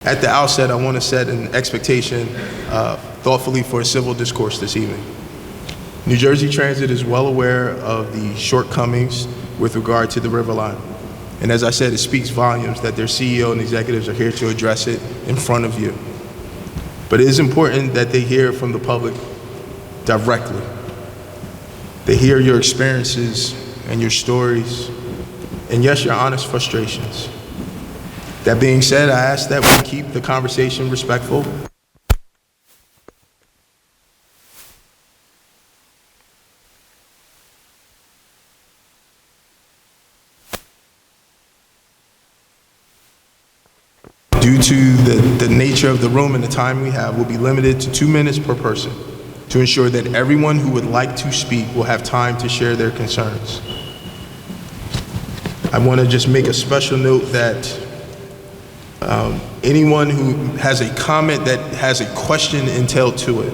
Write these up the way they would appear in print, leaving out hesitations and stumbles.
At the outset, I want to set an expectation thoughtfully for a civil discourse this evening. New Jersey Transit is well aware of the shortcomings with regard to the River Line. And as I said, it speaks volumes that their CEO and executives are here to address it in front of you. But it is important that they hear from the public directly. They hear your experiences and your stories, and yes, your honest frustrations. That being said, I ask that we keep the conversation respectful. Due to the nature of the room and the time we have, will be limited to 2 minutes per person to ensure that everyone who would like to speak will have time to share their concerns. I want to just make a special note that anyone who has a comment that has a question entailed to it,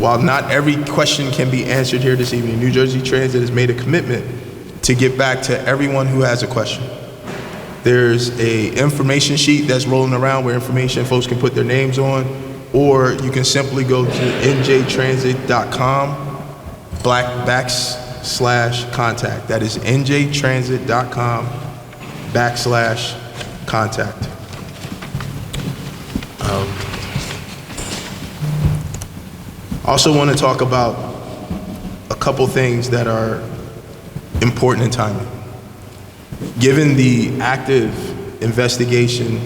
while not every question can be answered here this evening, New Jersey Transit has made a commitment to get back to everyone who has a question. There's an information sheet that's rolling around where information folks can put their names on, or you can simply go to njtransit.com/contact. That is njtransit.com/contact. Also want to talk about a couple things that are important in timing. Given the active investigation,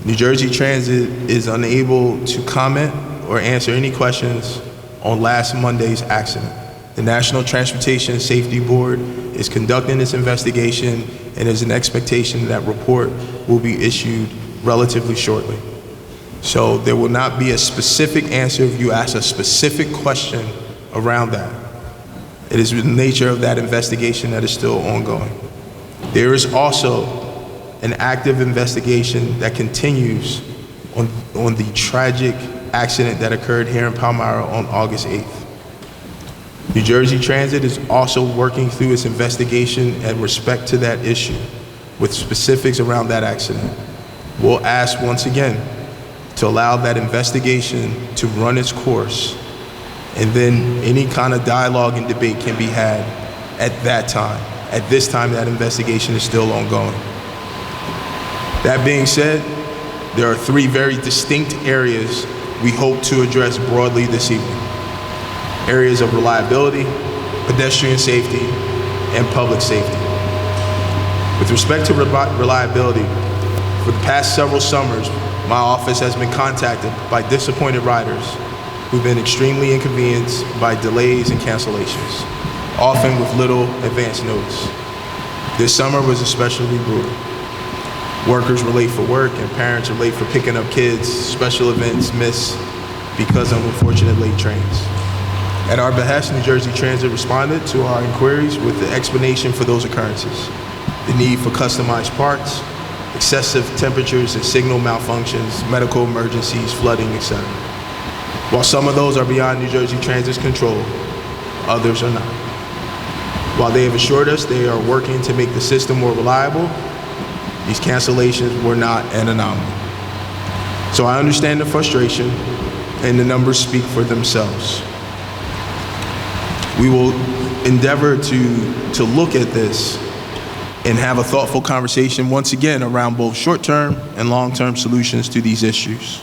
New Jersey Transit is unable to comment or answer any questions on last Monday's accident. The National Transportation Safety Board is conducting this investigation, and there's an expectation that report will be issued relatively shortly. So there will not be a specific answer if you ask a specific question around that. It is the nature of that investigation that is still ongoing. There is also an active investigation that continues on the tragic accident that occurred here in Palmyra on August 8th. New Jersey Transit is also working through its investigation in respect to that issue with specifics around that accident. We'll ask once again to allow that investigation to run its course, and then any kind of dialogue and debate can be had at that time. At this time, that investigation is still ongoing. That being said, there are 3 very distinct areas we hope to address broadly this evening. Areas of reliability, pedestrian safety, and public safety. With respect to reliability, for the past several summers, my office has been contacted by disappointed riders who've been extremely inconvenienced by delays and cancellations, often with little advance notice. This summer was especially brutal. Workers were late for work and parents are late for picking up kids, special events missed because of unfortunate late trains. At our behest, New Jersey Transit responded to our inquiries with the explanation for those occurrences: the need for customized parts, excessive temperatures and signal malfunctions, medical emergencies, flooding, etc. While some of those are beyond New Jersey Transit's control, others are not. While they have assured us they are working to make the system more reliable, these cancellations were not an anomaly. So I understand the frustration, and the numbers speak for themselves. We will endeavor to look at this and have a thoughtful conversation once again around both short-term and long-term solutions to these issues.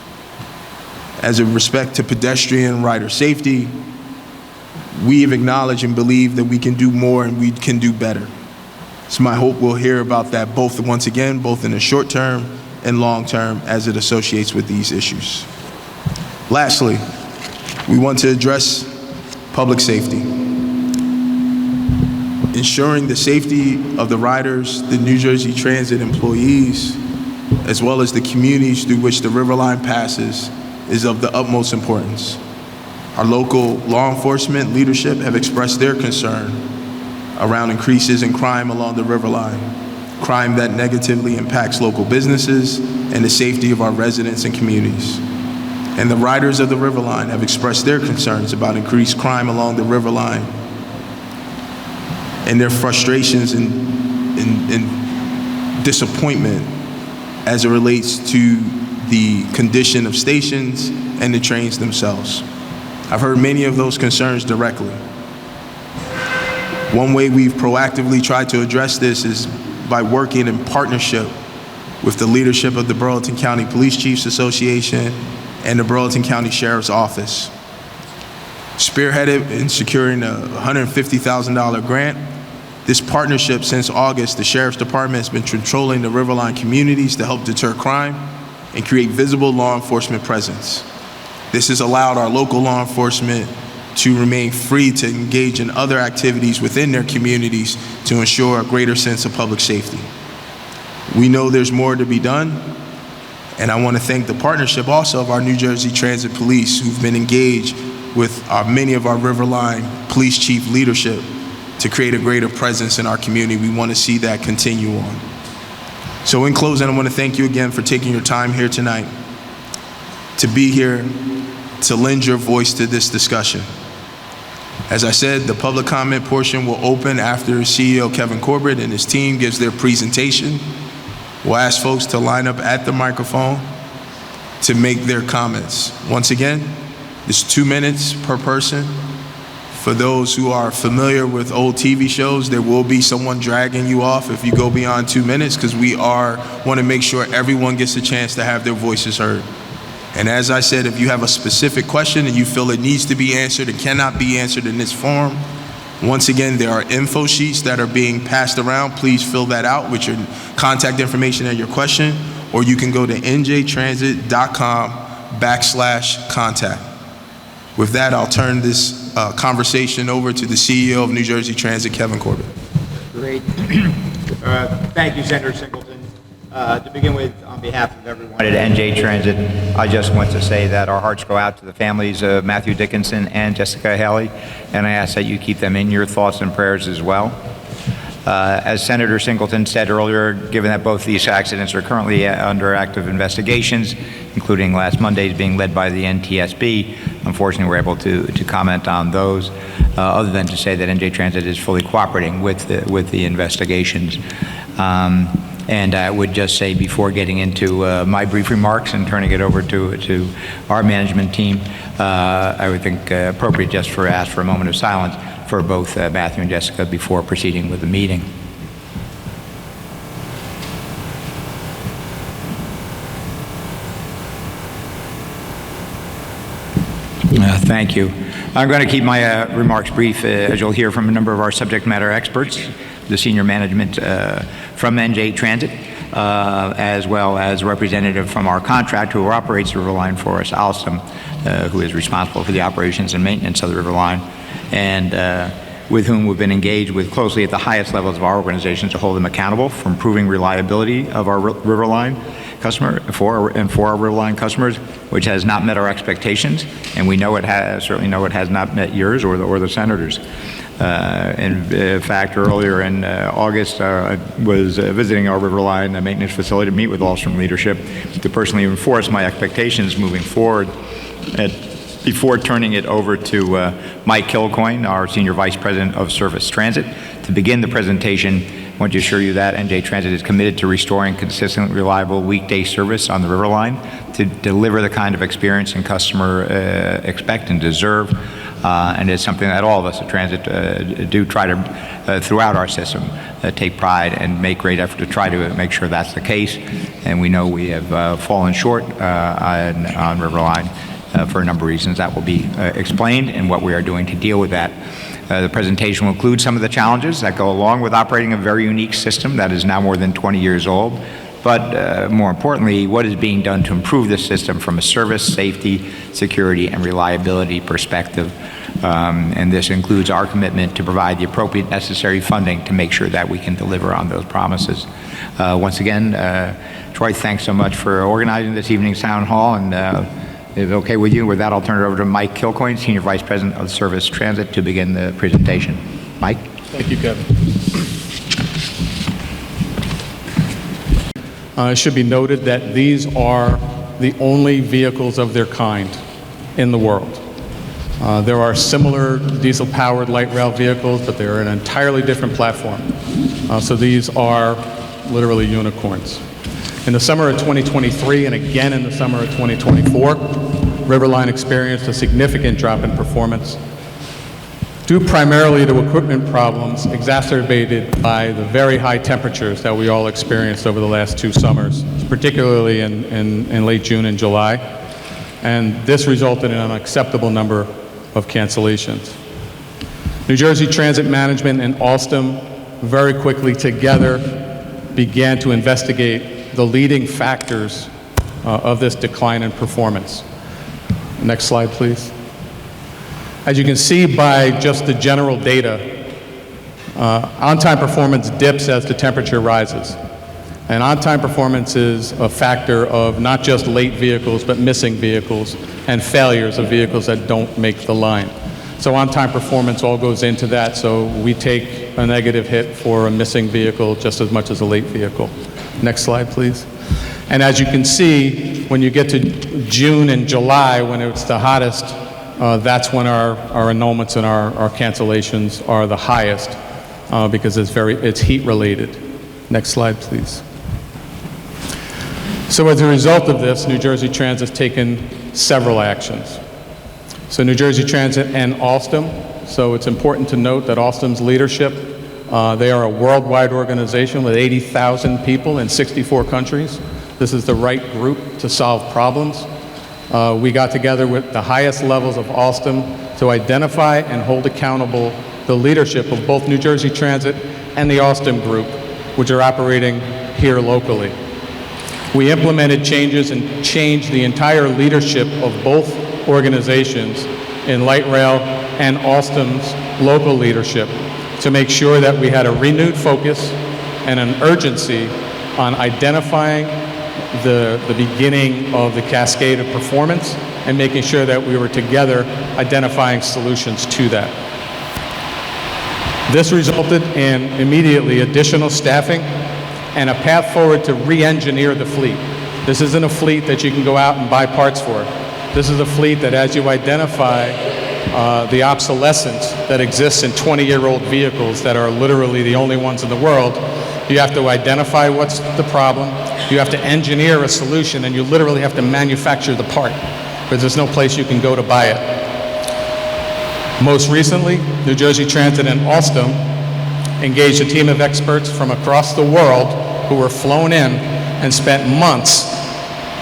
As in respect to pedestrian rider safety, we have acknowledged and believe that we can do more and we can do better. It's my hope we'll hear about that both in the short term and long term as it associates with these issues. Lastly, we want to address public safety. Ensuring the safety of the riders, the New Jersey Transit employees, as well as the communities through which the River Line passes is of the utmost importance. Our local law enforcement leadership have expressed their concern around increases in crime along the River Line, crime that negatively impacts local businesses and the safety of our residents and communities. And the riders of the River Line have expressed their concerns about increased crime along the River Line and their frustrations and disappointment as it relates to the condition of stations and the trains themselves. I've heard many of those concerns directly. One way we've proactively tried to address this is by working in partnership with the leadership of the Burlington County Police Chiefs Association and the Burlington County Sheriff's Office. Spearheaded in securing a $150,000 grant, this partnership since August, the Sheriff's Department has been controlling the Riverline communities to help deter crime and create visible law enforcement presence. This has allowed our local law enforcement to remain free to engage in other activities within their communities to ensure a greater sense of public safety. We know there's more to be done, and I want to thank the partnership also of our New Jersey Transit Police, who've been engaged with many of our Riverline Police Chief leadership to create a greater presence in our community. We want to see that continue on. So in closing, I want to thank you again for taking your time here tonight to be here, to lend your voice to this discussion. As I said, the public comment portion will open after CEO Kevin Corbett and his team gives their presentation. We'll ask folks to line up at the microphone to make their comments. Once again, it's 2 minutes per person. For those who are familiar with old TV shows, there will be someone dragging you off if you go beyond 2 minutes, because we want to make sure everyone gets a chance to have their voices heard. And as I said, if you have a specific question and you feel it needs to be answered and cannot be answered in this forum, once again, there are info sheets that are being passed around. Please fill that out with your contact information and your question, or you can go to njtransit.com/contact. With that, I'll turn this conversation over to the CEO of New Jersey Transit, Kevin Corbett. Great. Thank you, Senator Singleton. To begin with, on behalf of everyone at NJ Transit, I just want to say that our hearts go out to the families of Matthew Dickinson and Jessica Haley, and I ask that you keep them in your thoughts and prayers as well. As Senator Singleton said earlier, given that both these accidents are currently under active investigations, including last Monday's being led by the NTSB, unfortunately we're able to comment on those, other than to say that NJ Transit is fully cooperating with the investigations. And I would just say, before getting into my brief remarks and turning it over to our management team, I would think appropriate just to ask for a moment of silence for both Matthew and Jessica before proceeding with the meeting. Thank you. I'm going to keep my remarks brief, as you'll hear from a number of our subject matter experts, the senior management from NJ Transit, as well as a representative from our contractor who operates the Riverline for us, Alstom, who is responsible for the operations and maintenance of the Riverline, and with whom we've been engaged with closely at the highest levels of our organization to hold them accountable for improving reliability of our Riverline customer, for our Riverline customers, which has not met our expectations, and we know it has, certainly know it has not met yours or the senators. In fact, earlier in August, I was visiting our Riverline maintenance facility to meet with Alstom leadership to personally enforce my expectations moving forward. Before turning it over to Mike Kilcoyne, our Senior Vice President of Surface Transit, to begin the presentation, I want to assure you that NJ Transit is committed to restoring consistent, reliable weekday service on the Riverline to deliver the kind of experience and customer expect and deserve. And it's something that all of us at Transit do try to, throughout our system, take pride and make great effort to try to make sure that's the case. And we know we have fallen short on Riverline for a number of reasons that will be explained and what we are doing to deal with that. The presentation will include some of the challenges that go along with operating a very unique system that is now more than 20 years old, but more importantly, what is being done to improve the system from a service, safety, security, and reliability perspective. And this includes our commitment to provide the appropriate necessary funding to make sure that we can deliver on those promises. Once again, Troy, thanks so much for organizing this evening's town hall, and if okay with you, with that, I'll turn it over to Mike Kilcoyne, Senior Vice President of Service Transit, to begin the presentation. Mike? Thank you, Kevin. It should be noted that these are the only vehicles of their kind in the world. There are similar diesel-powered light rail vehicles, but they're an entirely different platform. So these are literally unicorns. In the summer of 2023 and again in the summer of 2024, Riverline experienced a significant drop in performance, due primarily to equipment problems exacerbated by the very high temperatures that we all experienced over the last 2 summers, particularly in late June and July. And this resulted in an unacceptable number of cancellations. New Jersey Transit Management and Alstom very quickly together began to investigate the leading factors of this decline in performance. Next slide, please. As you can see by just the general data, on-time performance dips as the temperature rises. And on-time performance is a factor of not just late vehicles, but missing vehicles and failures of vehicles that don't make the line. So on-time performance all goes into that, so we take a negative hit for a missing vehicle just as much as a late vehicle. Next slide, please. And as you can see, when you get to June and July, when it's the hottest, that's when our annulments and our cancellations are the highest because it's heat related. Next slide, please. So as a result of this, New Jersey Transit has taken several actions. So New Jersey Transit and Alstom, so it's important to note that Alstom's leadership, they are a worldwide organization with 80,000 people in 64 countries. This is the right group to solve problems. We got together with the highest levels of Alstom to identify and hold accountable the leadership of both New Jersey Transit and the Alstom Group, which are operating here locally. We implemented changes and changed the entire leadership of both organizations in light rail and Alstom's local leadership to make sure that we had a renewed focus and an urgency on identifying the beginning of the cascade of performance and making sure that we were together identifying solutions to that. This resulted in immediately additional staffing and a path forward to re-engineer the fleet. This isn't a fleet that you can go out and buy parts for. This is a fleet that as you identify the obsolescence that exists in 20-year-old vehicles that are literally the only ones in the world, you have to identify what's the problem, you have to engineer a solution, and you literally have to manufacture the part because there's no place you can go to buy it. Most recently, New Jersey Transit and Alstom engaged a team of experts from across the world who were flown in and spent months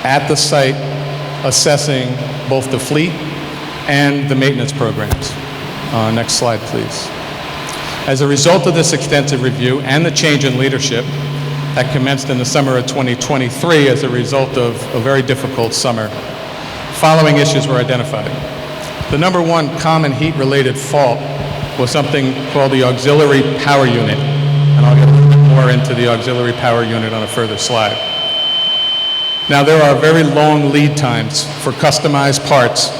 at the site assessing both the fleet and the maintenance programs. Next slide, please. As a result of this extensive review and the change in leadership that commenced in the summer of 2023 as a result of a very difficult summer, following issues were identified. The number one common heat-related fault was something called the auxiliary power unit, and I'll get a little bit more into the auxiliary power unit on a further slide. Now, there are very long lead times for customized parts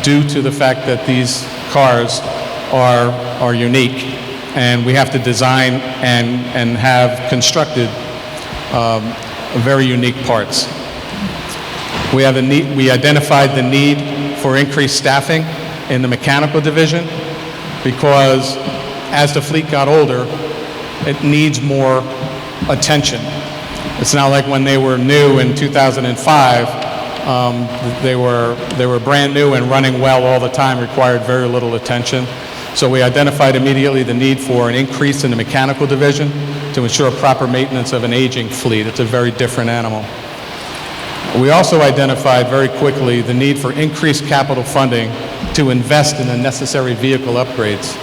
due to the fact that these cars are unique, and we have to design and have constructed very unique parts. We identified the need for increased staffing in the mechanical division because as the fleet got older, it needs more attention. It's not like when they were new in 2005, they were brand new and running well all the time, required very little attention. So we identified immediately the need for an increase in the mechanical division to ensure proper maintenance of an aging fleet. It's a very different animal. We also identified very quickly the need for increased capital funding to invest in the necessary vehicle upgrades.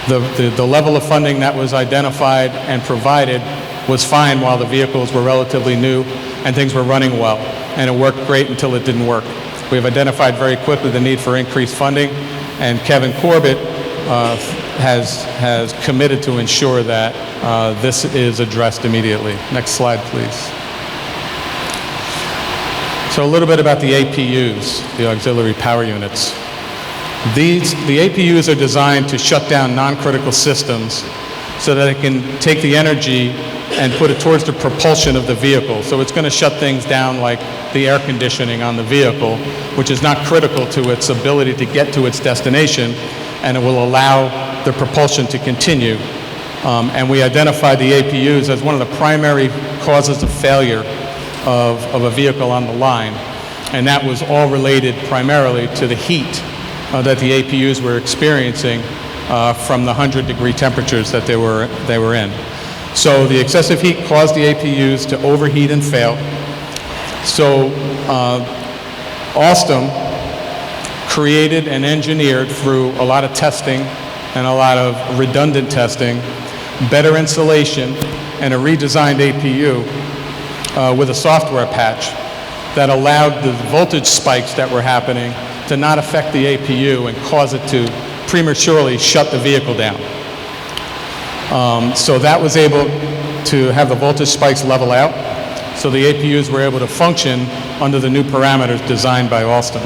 The level of funding that was identified and provided was fine while the vehicles were relatively new and things were running well, and it worked great until it didn't work. We've identified very quickly the need for increased funding, and Kevin Corbett has committed to ensure that this is addressed immediately. Next slide, please. So a little bit about the APUs, the auxiliary power units. The APUs are designed to shut down non-critical systems so that it can take the energy and put it towards the propulsion of the vehicle. So it's going to shut things down like the air conditioning on the vehicle, which is not critical to its ability to get to its destination, and it will allow the propulsion to continue. And we identified the APUs as one of the primary causes of failure of a vehicle on the line, and that was all related primarily to the heat that the APUs were experiencing from the 100-degree temperatures that they were in. So the excessive heat caused the APUs to overheat and fail. So Alstom created and engineered through a lot of testing and a lot of redundant testing, better insulation, and a redesigned APU with a software patch that allowed the voltage spikes that were happening to not affect the APU and cause it to prematurely shut the vehicle down. So that was able to have the voltage spikes level out, so the APUs were able to function under the new parameters designed by Alstom.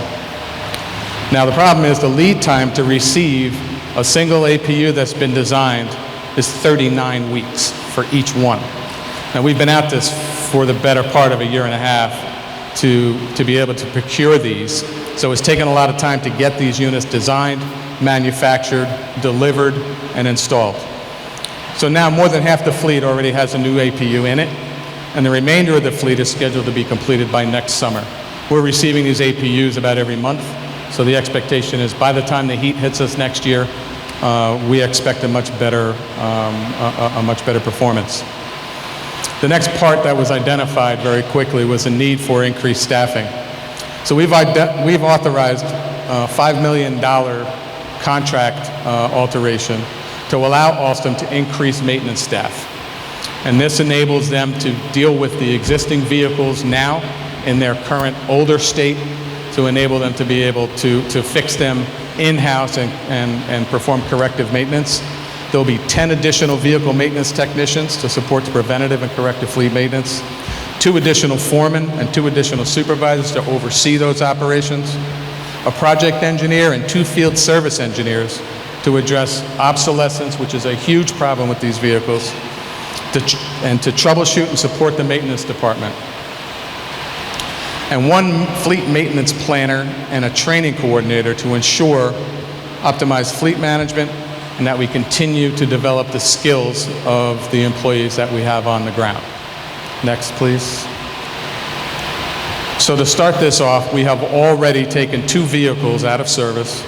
Now the problem is the lead time to receive a single APU that's been designed is 39 weeks for each one. Now we've been at this for the better part of a year and a half to be able to procure these. So it's taken a lot of time to get these units designed, manufactured, delivered, and installed. So now more than half the fleet already has a new APU in it, and the remainder of the fleet is scheduled to be completed by next summer. We're receiving these APUs about every month, so the expectation is by the time the heat hits us next year, we expect a much better performance. The next part that was identified very quickly was the need for increased staffing. So we've authorized a $5 million contract alteration to allow Alstom to increase maintenance staff. And this enables them to deal with the existing vehicles now in their current older state, to enable them to be able to fix them in-house and perform corrective maintenance. There'll be 10 additional vehicle maintenance technicians to support the preventative and corrective fleet maintenance, 2 additional foremen and 2 additional supervisors to oversee those operations, a project engineer and 2 field service engineers to address obsolescence, which is a huge problem with these vehicles, and to troubleshoot and support the maintenance department. And 1 fleet maintenance planner and a training coordinator to ensure optimized fleet management and that we continue to develop the skills of the employees that we have on the ground. Next, please. So to start this off, we have already taken 2 vehicles out of service,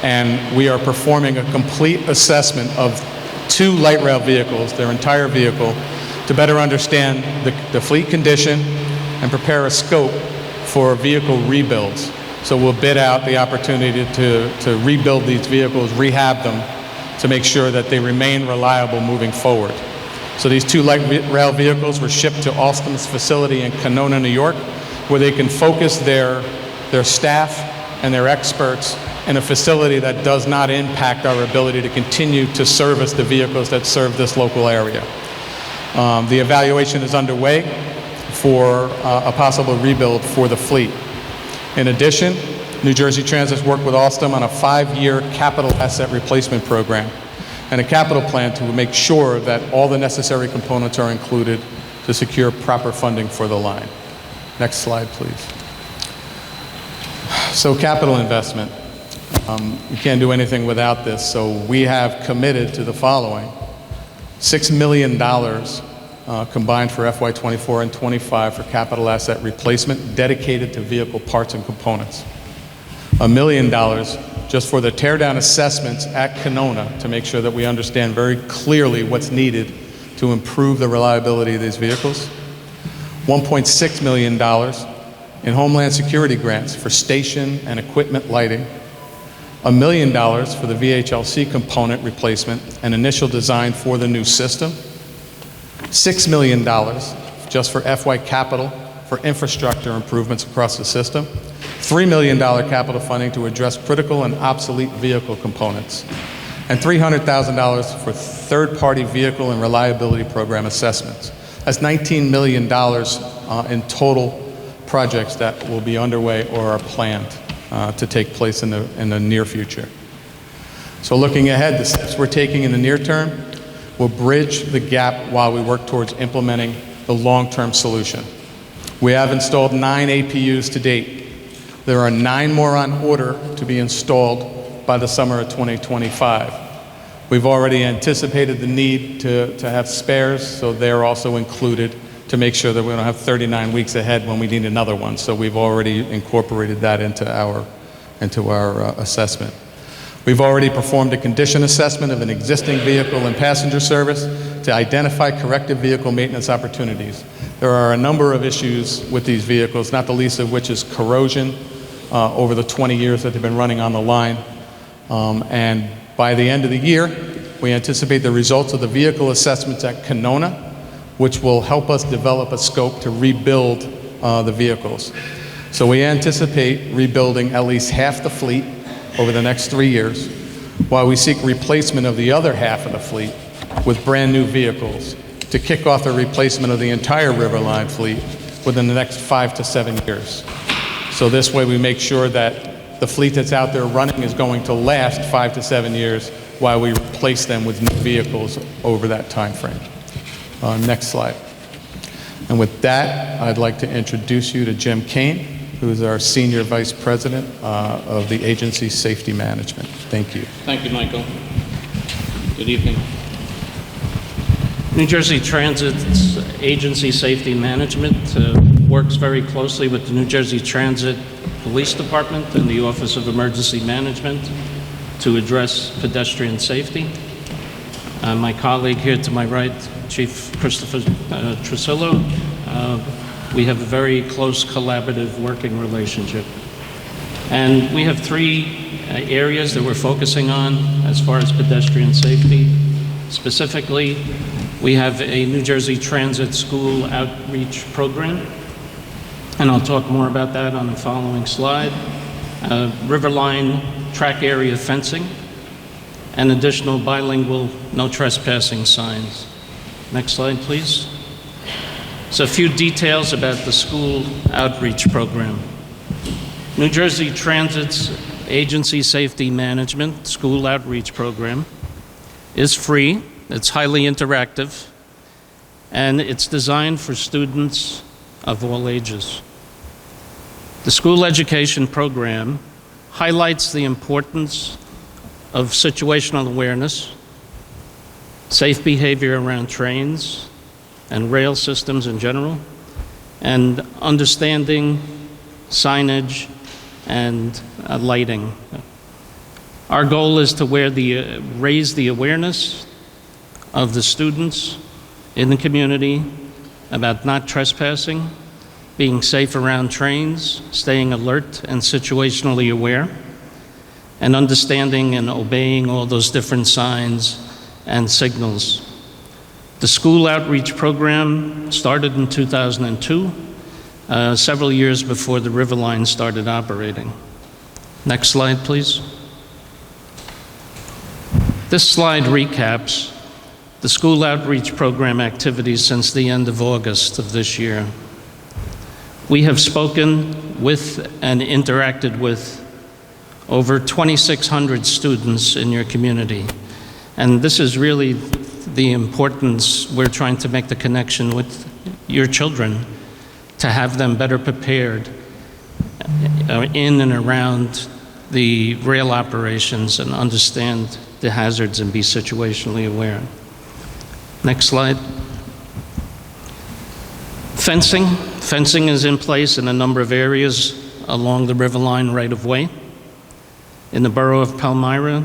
and we are performing a complete assessment of 2 light rail vehicles, their entire vehicle, to better understand the fleet condition and prepare a scope for vehicle rebuilds. So we'll bid out the opportunity to rebuild these vehicles, rehab them, to make sure that they remain reliable moving forward. So these 2 light rail vehicles were shipped to Alstom's facility in Canona, New York, where they can focus their staff and their experts in a facility that does not impact our ability to continue to service the vehicles that serve this local area. The evaluation is underway for a possible rebuild for the fleet. In addition, New Jersey Transit's worked with Alstom on a 5-year capital asset replacement program and a capital plan to make sure that all the necessary components are included to secure proper funding for the line. Next slide, please. So capital investment. You can't do anything without this, so we have committed to the following. $6 million combined for FY24 and 25 for capital asset replacement dedicated to vehicle parts and components. $1 million just for the teardown assessments at Canona to make sure that we understand very clearly what's needed to improve the reliability of these vehicles. $1.6 million in Homeland Security grants for station and equipment lighting. $1 million for the VHLC component replacement and initial design for the new system. $6 million just for FY capital for infrastructure improvements across the system. $3 million capital funding to address critical and obsolete vehicle components. And $300,000 for third-party vehicle and reliability program assessments. That's $19 million in total projects that will be underway or are planned to take place in the near future. So looking ahead, the steps we're taking in the near term will bridge the gap while we work towards implementing the long-term solution. We have installed 9 APUs to date. There are 9 more on order to be installed by the summer of 2025. We've already anticipated the need to have spares, so they're also included to make sure that we don't have 39 weeks ahead when we need another one. So we've already incorporated that into our assessment. We've already performed a condition assessment of an existing vehicle and passenger service to identify corrective vehicle maintenance opportunities. There are a number of issues with these vehicles, not the least of which is corrosion over the 20 years that they've been running on the line. And by the end of the year, we anticipate the results of the vehicle assessments at Canona, which will help us develop a scope to rebuild the vehicles. So we anticipate rebuilding at least half the fleet over the next 3 years, while we seek replacement of the other half of the fleet with brand new vehicles to kick off the replacement of the entire Riverline fleet within the next 5 to 7 years. So this way we make sure that the fleet that's out there running is going to last 5 to 7 years while we replace them with new vehicles over that time frame. Next slide. And with that, I'd like to introduce you to Jim Kane, who is our Senior Vice President of the Agency Safety Management. Thank you. Thank you, Michael. Good evening. New Jersey Transit's Agency Safety Management works very closely with the New Jersey Transit Police Department and the Office of Emergency Management to address pedestrian safety. My colleague here to my right, Chief Christopher Trusillo, we have a very close collaborative working relationship. And we have 3 areas that we're focusing on as far as pedestrian safety. Specifically, we have a New Jersey Transit School Outreach Program, and I'll talk more about that on the following slide. Riverline track area fencing, and additional bilingual no trespassing signs. Next slide, please. So a few details about the school outreach program. New Jersey Transit's Agency Safety Management School Outreach Program is free, it's highly interactive, and it's designed for students of all ages. The school education program highlights the importance of situational awareness, safe behavior around trains and rail systems in general, and understanding signage and lighting. Our goal is to raise the awareness of the students in the community about not trespassing, being safe around trains, staying alert and situationally aware, and understanding and obeying all those different signs and signals. The school outreach program started in 2002, several years before the Riverline started operating. Next slide, please. This slide recaps the school outreach program activities since the end of August of this year. We have spoken with and interacted with over 2,600 students in your community. And this is really the importance. We're trying to make the connection with your children to have them better prepared in and around the rail operations and understand the hazards and be situationally aware. Next slide. Fencing. Fencing is in place in a number of areas along the Riverline right-of-way. In the borough of Palmyra,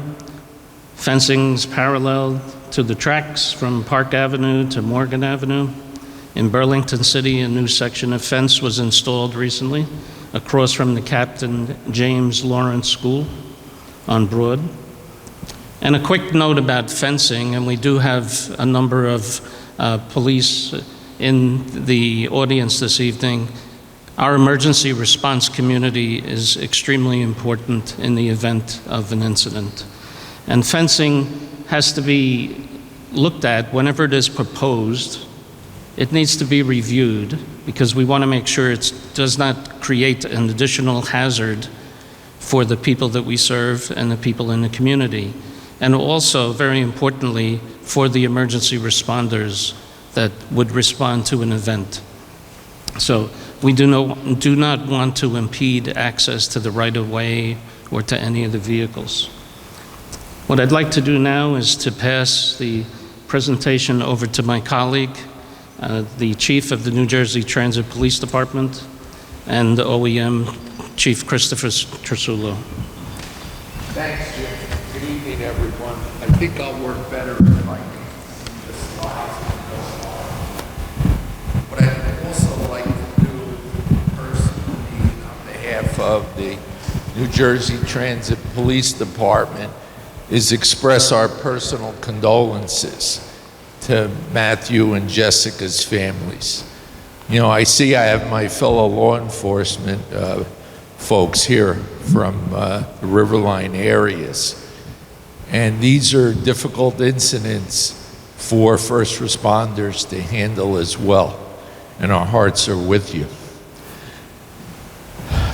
fencing is parallel to the tracks from Park Avenue to Morgan Avenue. In Burlington City, a new section of fence was installed recently across from the Captain James Lawrence School on Broad. And a quick note about fencing, and we do have a number of police in the audience this evening. Our emergency response community is extremely important in the event of an incident. And fencing has to be looked at whenever it is proposed. It needs to be reviewed because we want to make sure it does not create an additional hazard for the people that we serve and the people in the community. And also, very importantly, for the emergency responders that would respond to an event. So we do not want to impede access to the right-of-way or to any of the vehicles. What I'd like to do now is to pass the presentation over to my colleague, the Chief of the New Jersey Transit Police Department, and the OEM Chief Christopher Trasulo. Thanks, Jim. Good evening, everyone. I think I'll work better if I can see the slides. What I'd also like to do personally on behalf of the New Jersey Transit Police Department is express our personal condolences to Matthew and Jessica's families. You know, I see I have my fellow law enforcement folks here from the Riverline areas. And these are difficult incidents for first responders to handle as well. And our hearts are with you.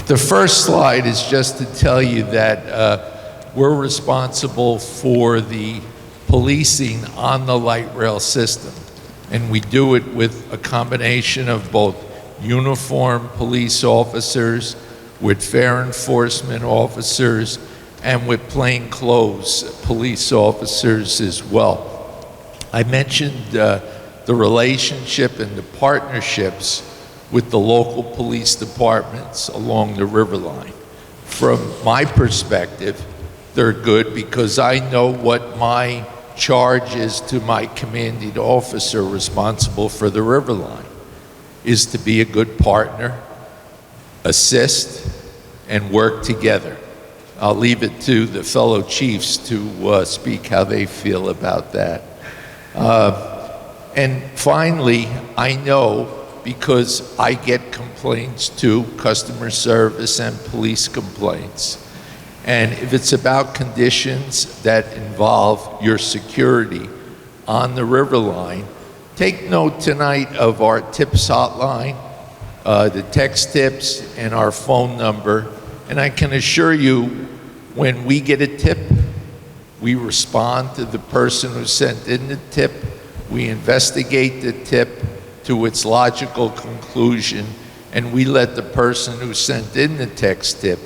The first slide is just to tell you that we're responsible for the policing on the light rail system. And we do it with a combination of both uniformed police officers, with fair enforcement officers, and with plainclothes police officers as well. I mentioned the relationship and the partnerships with the local police departments along the Riverline. From my perspective, they're good because I know what my charge is to my commanding officer responsible for the Riverline, is to be a good partner, assist, and work together. I'll leave it to the fellow chiefs to speak how they feel about that. And finally, I know, because I get complaints too, customer service and police complaints. And if it's about conditions that involve your security on the Riverline, take note tonight of our tips hotline, the text tips, and our phone number. And I can assure you, when we get a tip, we respond to the person who sent in the tip. We investigate the tip to its logical conclusion, and we let the person who sent in the text tip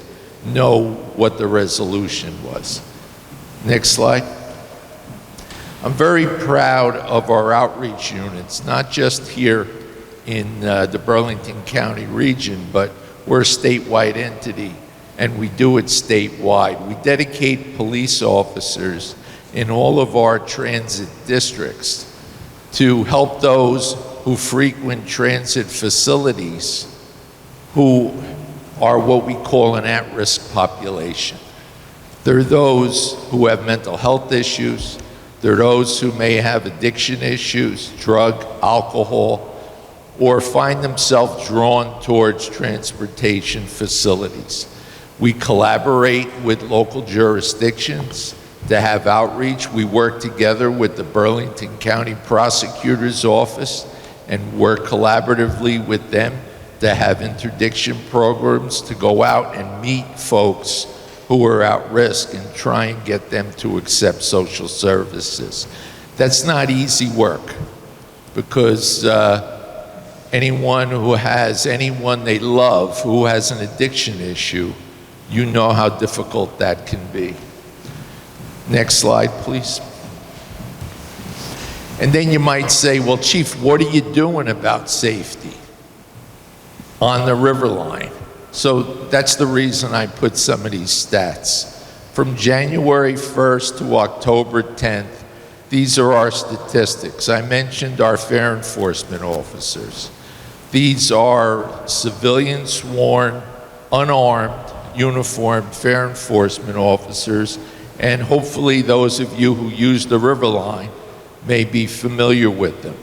know what the resolution was. Next slide. I'm very proud of our outreach units, not just here in the Burlington County region, but we're a statewide entity, and we do it statewide. We dedicate police officers in all of our transit districts to help those who frequent transit facilities who are what we call an at-risk population. There are those who have mental health issues. There are those who may have addiction issues, drug, alcohol, or find themselves drawn towards transportation facilities. We collaborate with local jurisdictions to have outreach. We work together with the Burlington County Prosecutor's Office and work collaboratively with them to have interdiction programs to go out and meet folks who are at risk and try and get them to accept social services. That's not easy work because anyone who has anyone they love who has an addiction issue, you know how difficult that can be. Next slide, please. And then you might say, well, Chief, what are you doing about safety on the Riverline? So that's the reason I put some of these stats. From January 1st to October 10th, these are our statistics. I mentioned our fair enforcement officers. These are civilian sworn, unarmed, uniformed fair enforcement officers, and hopefully those of you who use the Riverline may be familiar with them.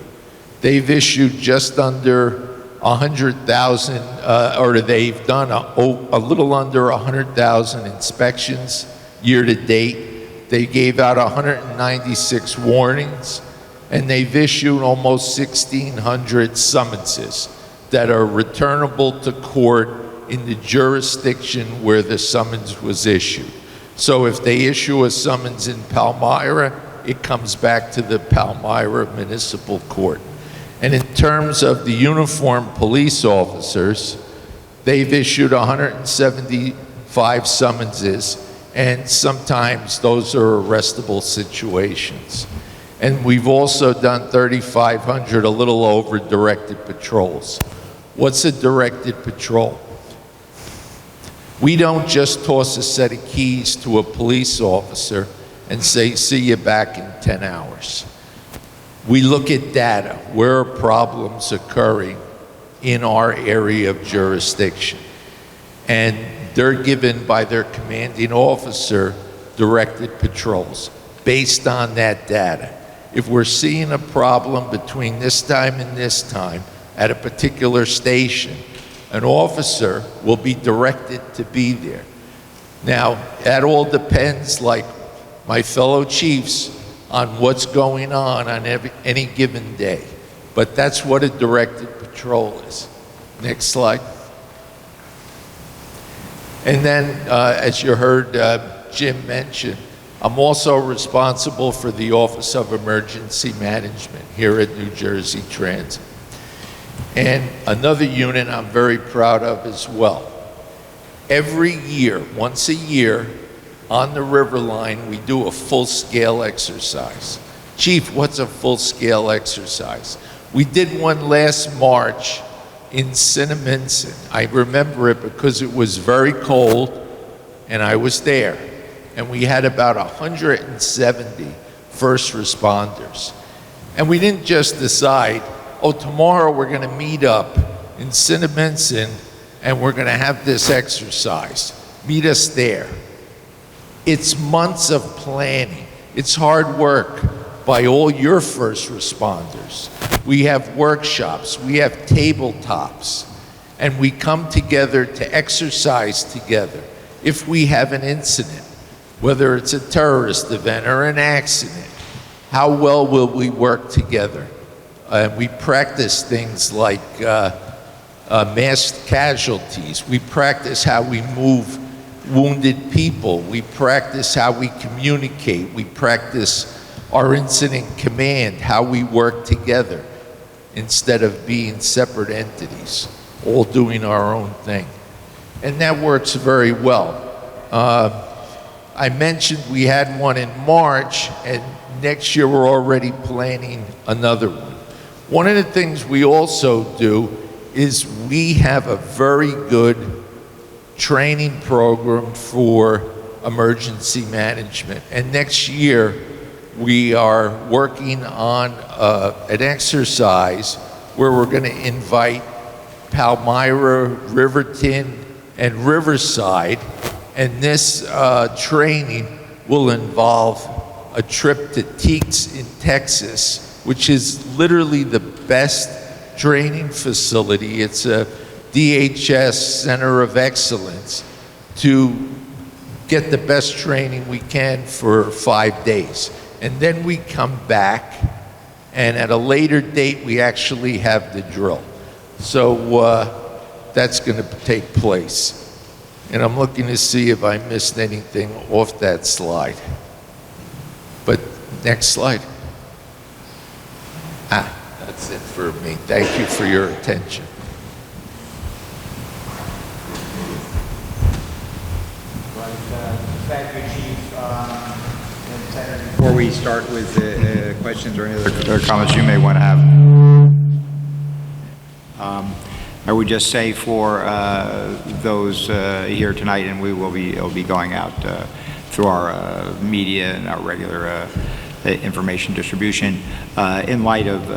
They've issued just under 100,000, or they've done a little under 100,000 inspections year to date. They gave out 196 warnings, and they've issued almost 1,600 summonses that are returnable to court in the jurisdiction where the summons was issued. So if they issue a summons in Palmyra, it comes back to the Palmyra Municipal Court. And in terms of the uniformed police officers, they've issued 175 summonses, and sometimes those are arrestable situations. And we've also done 3,500, a little over, directed patrols. What's a directed patrol? We don't just toss a set of keys to a police officer and say, see you back in 10 hours. We look at data. Where are problems occurring in our area of jurisdiction? And they're given by their commanding officer directed patrols based on that data. If we're seeing a problem between this time and this time at a particular station, an officer will be directed to be there. Now, that all depends, like my fellow chiefs, on what's going on any given day. But that's what a directed patrol is. Next slide. And then, as you heard Jim mention, I'm also responsible for the Office of Emergency Management here at New Jersey Transit. And another unit I'm very proud of as well. Every year, once a year, on the River Line, we do a full-scale exercise. Chief, what's a full-scale exercise? We did one last March in Cinnaminson. I remember it because it was very cold, and I was there. And we had about 170 first responders. And we didn't just decide, oh, tomorrow we're going to meet up in Cinnaminson and we're going to have this exercise. Meet us there. It's months of planning. It's hard work by all your first responders. We have workshops, we have tabletops, and we come together to exercise together. If we have an incident, whether it's a terrorist event or an accident, how well will we work together? We practice things like mass casualties. We practice how we move wounded people. We practice how we communicate. We practice our incident command, how we work together instead of being separate entities, all doing our own thing. And that works very well. I mentioned we had one in March, and next year we're already planning another one. One of the things we also do is we have a very good training program for emergency management. And next year, we are working on an exercise where we're going to invite Palmyra, Riverton, and Riverside. And this training will involve a trip to Teaks in Texas, which is literally the best training facility. It's a DHS Center of Excellence to get the best training we can for 5 days. And then we come back, and at a later date, we actually have the drill. So that's going to take place. And I'm looking to see if I missed anything off that slide. But next slide. That's it for me. Thank you for your attention. Thank you, Chief. And Senator, before we start with questions or any other comments you may want to have, I would just say for those here tonight, and it'll be going out through our media and our regular information distribution, in light of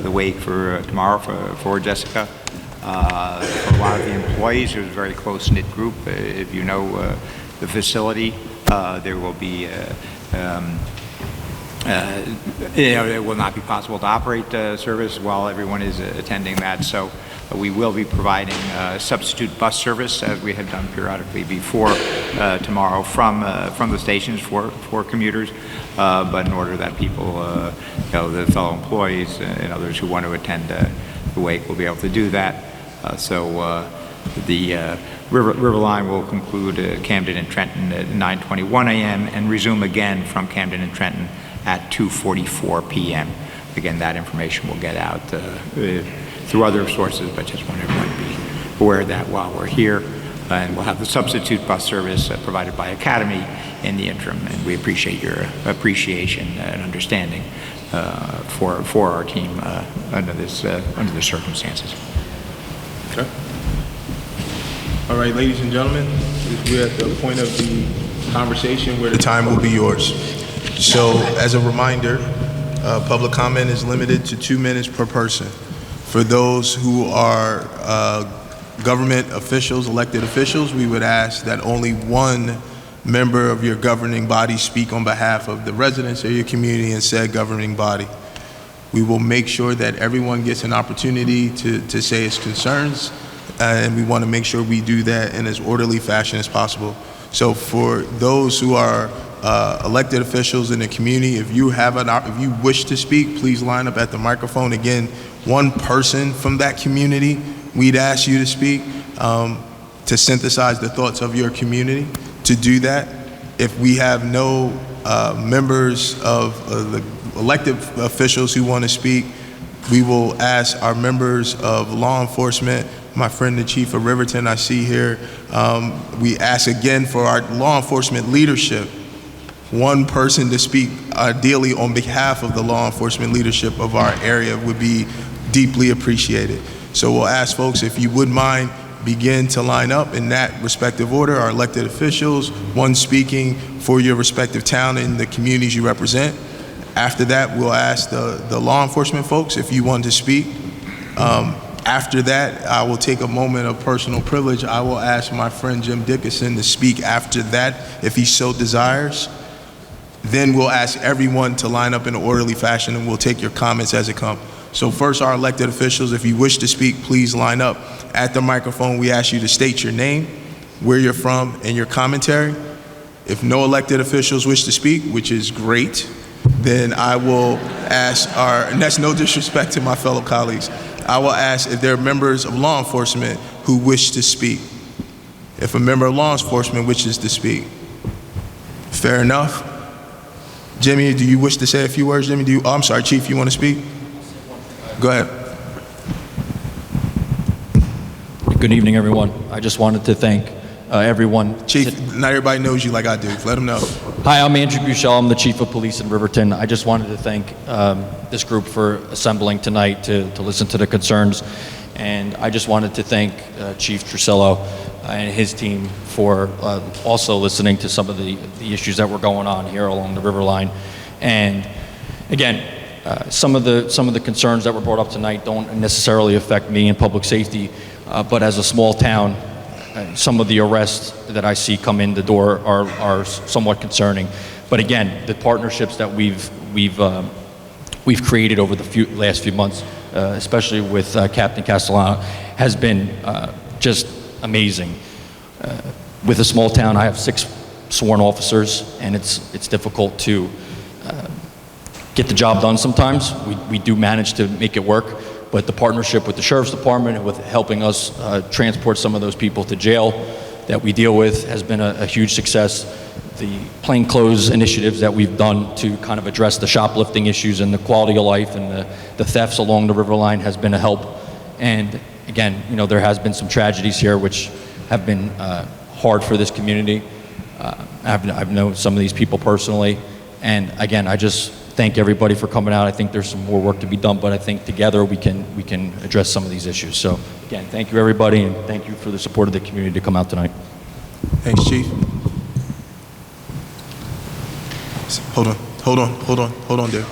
the wake for tomorrow for Jessica. For a lot of the employees, it was a very close-knit group. If you know the facility, there will be it will not be possible to operate service while everyone is attending that. So we will be providing substitute bus service, as we have done periodically before, tomorrow from the stations for commuters. But in order that people, the fellow employees and others who want to attend the wake will be able to do that. So the River Line will conclude Camden and Trenton at 9:21 a.m. and resume again from Camden and Trenton at 2:44 p.m. Again, that information will get out through other sources, but just want everyone to be aware of that while we're here. And we'll have the substitute bus service provided by Academy in the interim, and we appreciate your appreciation and understanding for our team under the circumstances. Okay. All right, ladies and gentlemen, we're at the point of the conversation where the time will be yours. So, as a reminder, public comment is limited to 2 minutes per person. For those who are government officials, elected officials, we would ask that only one member of your governing body speak on behalf of the residents of your community and said governing body. We will make sure that everyone gets an opportunity to say its concerns, and we want to make sure we do that in as orderly fashion as possible. So for those who are elected officials in the community, if you wish to speak, please line up at the microphone. Again, one person from that community, we'd ask you to speak to synthesize the thoughts of your community. To do that, if we have no members of the elected officials who want to speak, we will ask our members of law enforcement, my friend the Chief of Riverton I see here, we ask again for our law enforcement leadership, one person to speak ideally on behalf of the law enforcement leadership of our area would be deeply appreciated. So we'll ask folks if you would mind begin to line up in that respective order, our elected officials, one speaking for your respective town and the communities you represent. After that, we'll ask the law enforcement folks if you want to speak. After that, I will take a moment of personal privilege. I will ask my friend Jim Dickinson to speak after that if he so desires. Then we'll ask everyone to line up in an orderly fashion and we'll take your comments as it comes. So first, our elected officials, if you wish to speak, please line up. At the microphone, we ask you to state your name, where you're from, and your commentary. If no elected officials wish to speak, which is great, then I will ask and that's no disrespect to my fellow colleagues, I will ask if there are members of law enforcement who wish to speak. If a member of law enforcement wishes to speak. Fair enough. Jimmy, do you wish to say a few words? Jimmy, I'm sorry, Chief, you want to speak? Go ahead. Good evening, everyone. I just wanted to thank everyone. Chief, not everybody knows you like I do. Let them know. Hi, I'm Andrew Buchel. I'm the Chief of Police in Riverton. I just wanted to thank this group for assembling tonight to listen to the concerns. And I just wanted to thank Chief Trusillo and his team for also listening to some of the issues that were going on here along the river line. And again, some of the concerns that were brought up tonight don't necessarily affect me in public safety, but as a small town, some of the arrests that I see come in the door are somewhat concerning. But again, the partnerships that we've created over the last few months, especially with Captain Castellano, has been just amazing. With a small town, I have 6 sworn officers, and it's difficult to get the job done sometimes. We do manage to make it work, but the partnership with the Sheriff's Department and with helping us transport some of those people to jail that we deal with has been a huge success. The plainclothes initiatives that we've done to kind of address the shoplifting issues and the quality of life and the thefts along the river line has been a help. And again, you know, there has been some tragedies here which have been hard for this community. I've known some of these people personally, and again, I just thank everybody for coming out. I think there's some more work to be done, but I think together we can address some of these issues. So again, thank you everybody, and thank you for the support of the community to come out tonight. Thanks, Chief. Hold on there.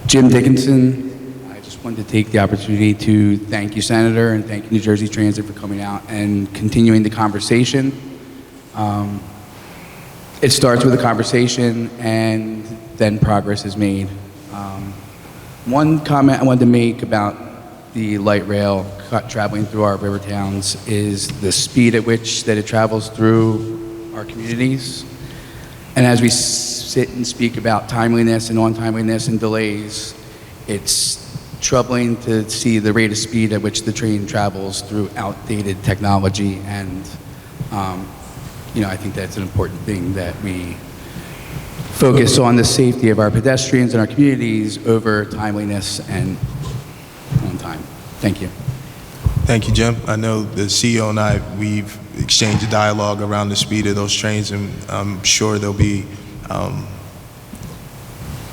Jim Dickinson. I just wanted to take the opportunity to thank you, Senator, and thank New Jersey Transit for coming out and continuing the conversation. It starts with a conversation and then progress is made. One comment I wanted to make about the light rail traveling through our river towns is the speed at which that it travels through our communities. And as we sit and speak about timeliness and on-timeliness and delays, it's troubling to see the rate of speed at which the train travels through outdated technology. And you know, I think that's an important thing, that we focus on the safety of our pedestrians and our communities over timeliness and on time. Thank you. Thank you, Jim. I know the CEO and I, we've exchanged a dialogue around the speed of those trains, and I'm sure there'll be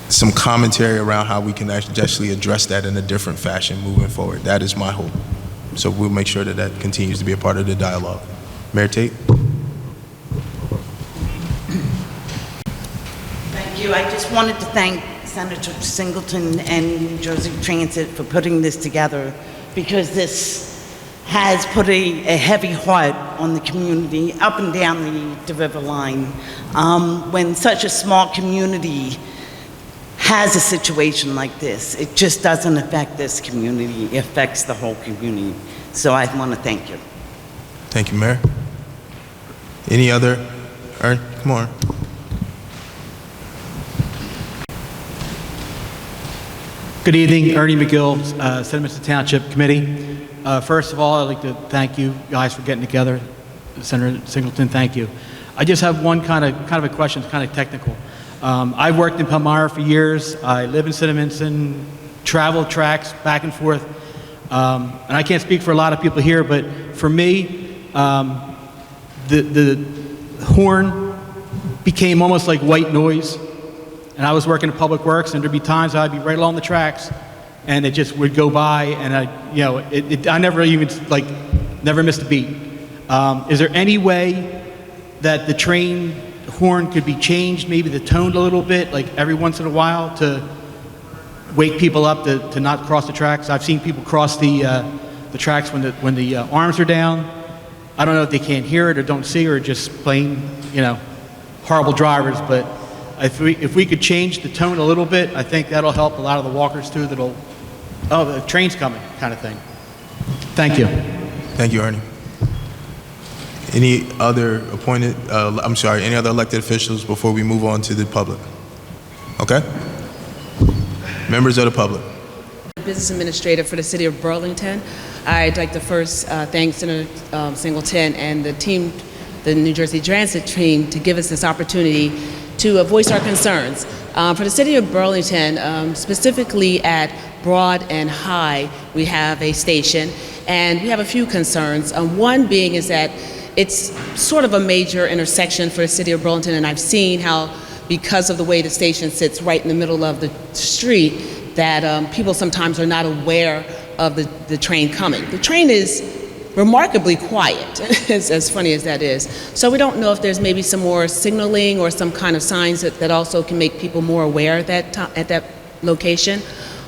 some commentary around how we can actually address that in a different fashion moving forward. That is my hope. So we'll make sure that that continues to be a part of the dialogue. Mayor Tate? Thank you. I just wanted to thank Senator Singleton and New Jersey Transit for putting this together, because this has put a heavy heart on the community up and down the river line. When such a small community has a situation like this, it just doesn't affect this community, it affects the whole community. So I want to thank you. Thank you, Mayor. Any other? Ern, come on. Good evening, Ernie McGill, Senator Township Committee. First of all, I'd like to thank you guys for getting together. Senator Singleton, thank you. I just have one kind of a question, it's kind of technical. I've worked in Palmyra for years. I live in Cinnaminson, travel tracks back and forth. And I can't speak for a lot of people here, but for me, the horn became almost like white noise. And I was working in Public Works, and there'd be times I'd be right along the tracks, and it just would go by, and I never never missed a beat. Is there any way that the train horn could be changed, maybe the tone a little bit, like every once in a while, to wake people up to not cross the tracks? I've seen people cross the tracks when the arms are down. I don't know if they can't hear it or don't see it or just plain, horrible drivers, but if we could change the tone a little bit, I think that'll help a lot of the walkers too. The train's coming, kind of thing. Thank you. Thank you, Ernie. Any other any other elected officials before we move on to the public? Okay. Members of the public. Business Administrator for the City of Burlington. I'd like to first thank Senator Singleton and the team, the New Jersey Transit team, to give us this opportunity to voice our concerns. For the City of Burlington, specifically at Broad and High, we have a station, and we have a few concerns. One being is that it's sort of a major intersection for the City of Burlington, and I've seen how, because of the way the station sits right in the middle of the street, that people sometimes are not aware of the train coming. The train is remarkably quiet, as funny as that is. So we don't know if there's maybe some more signaling or some kind of signs that also can make people more aware at that location.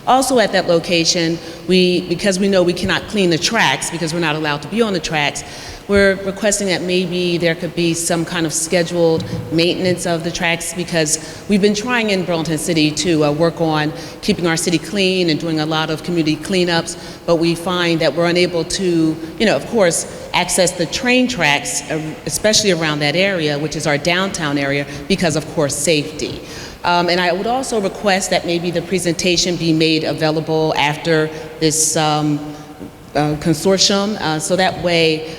Also at that location, because we know we cannot clean the tracks because we're not allowed to be on the tracks, we're requesting that maybe there could be some kind of scheduled maintenance of the tracks, because we've been trying in Burlington City to work on keeping our city clean and doing a lot of community cleanups, but we find that we're unable to, of course, access the train tracks, especially around that area, which is our downtown area, because of course safety. And I would also request that maybe the presentation be made available after this consortium, so that way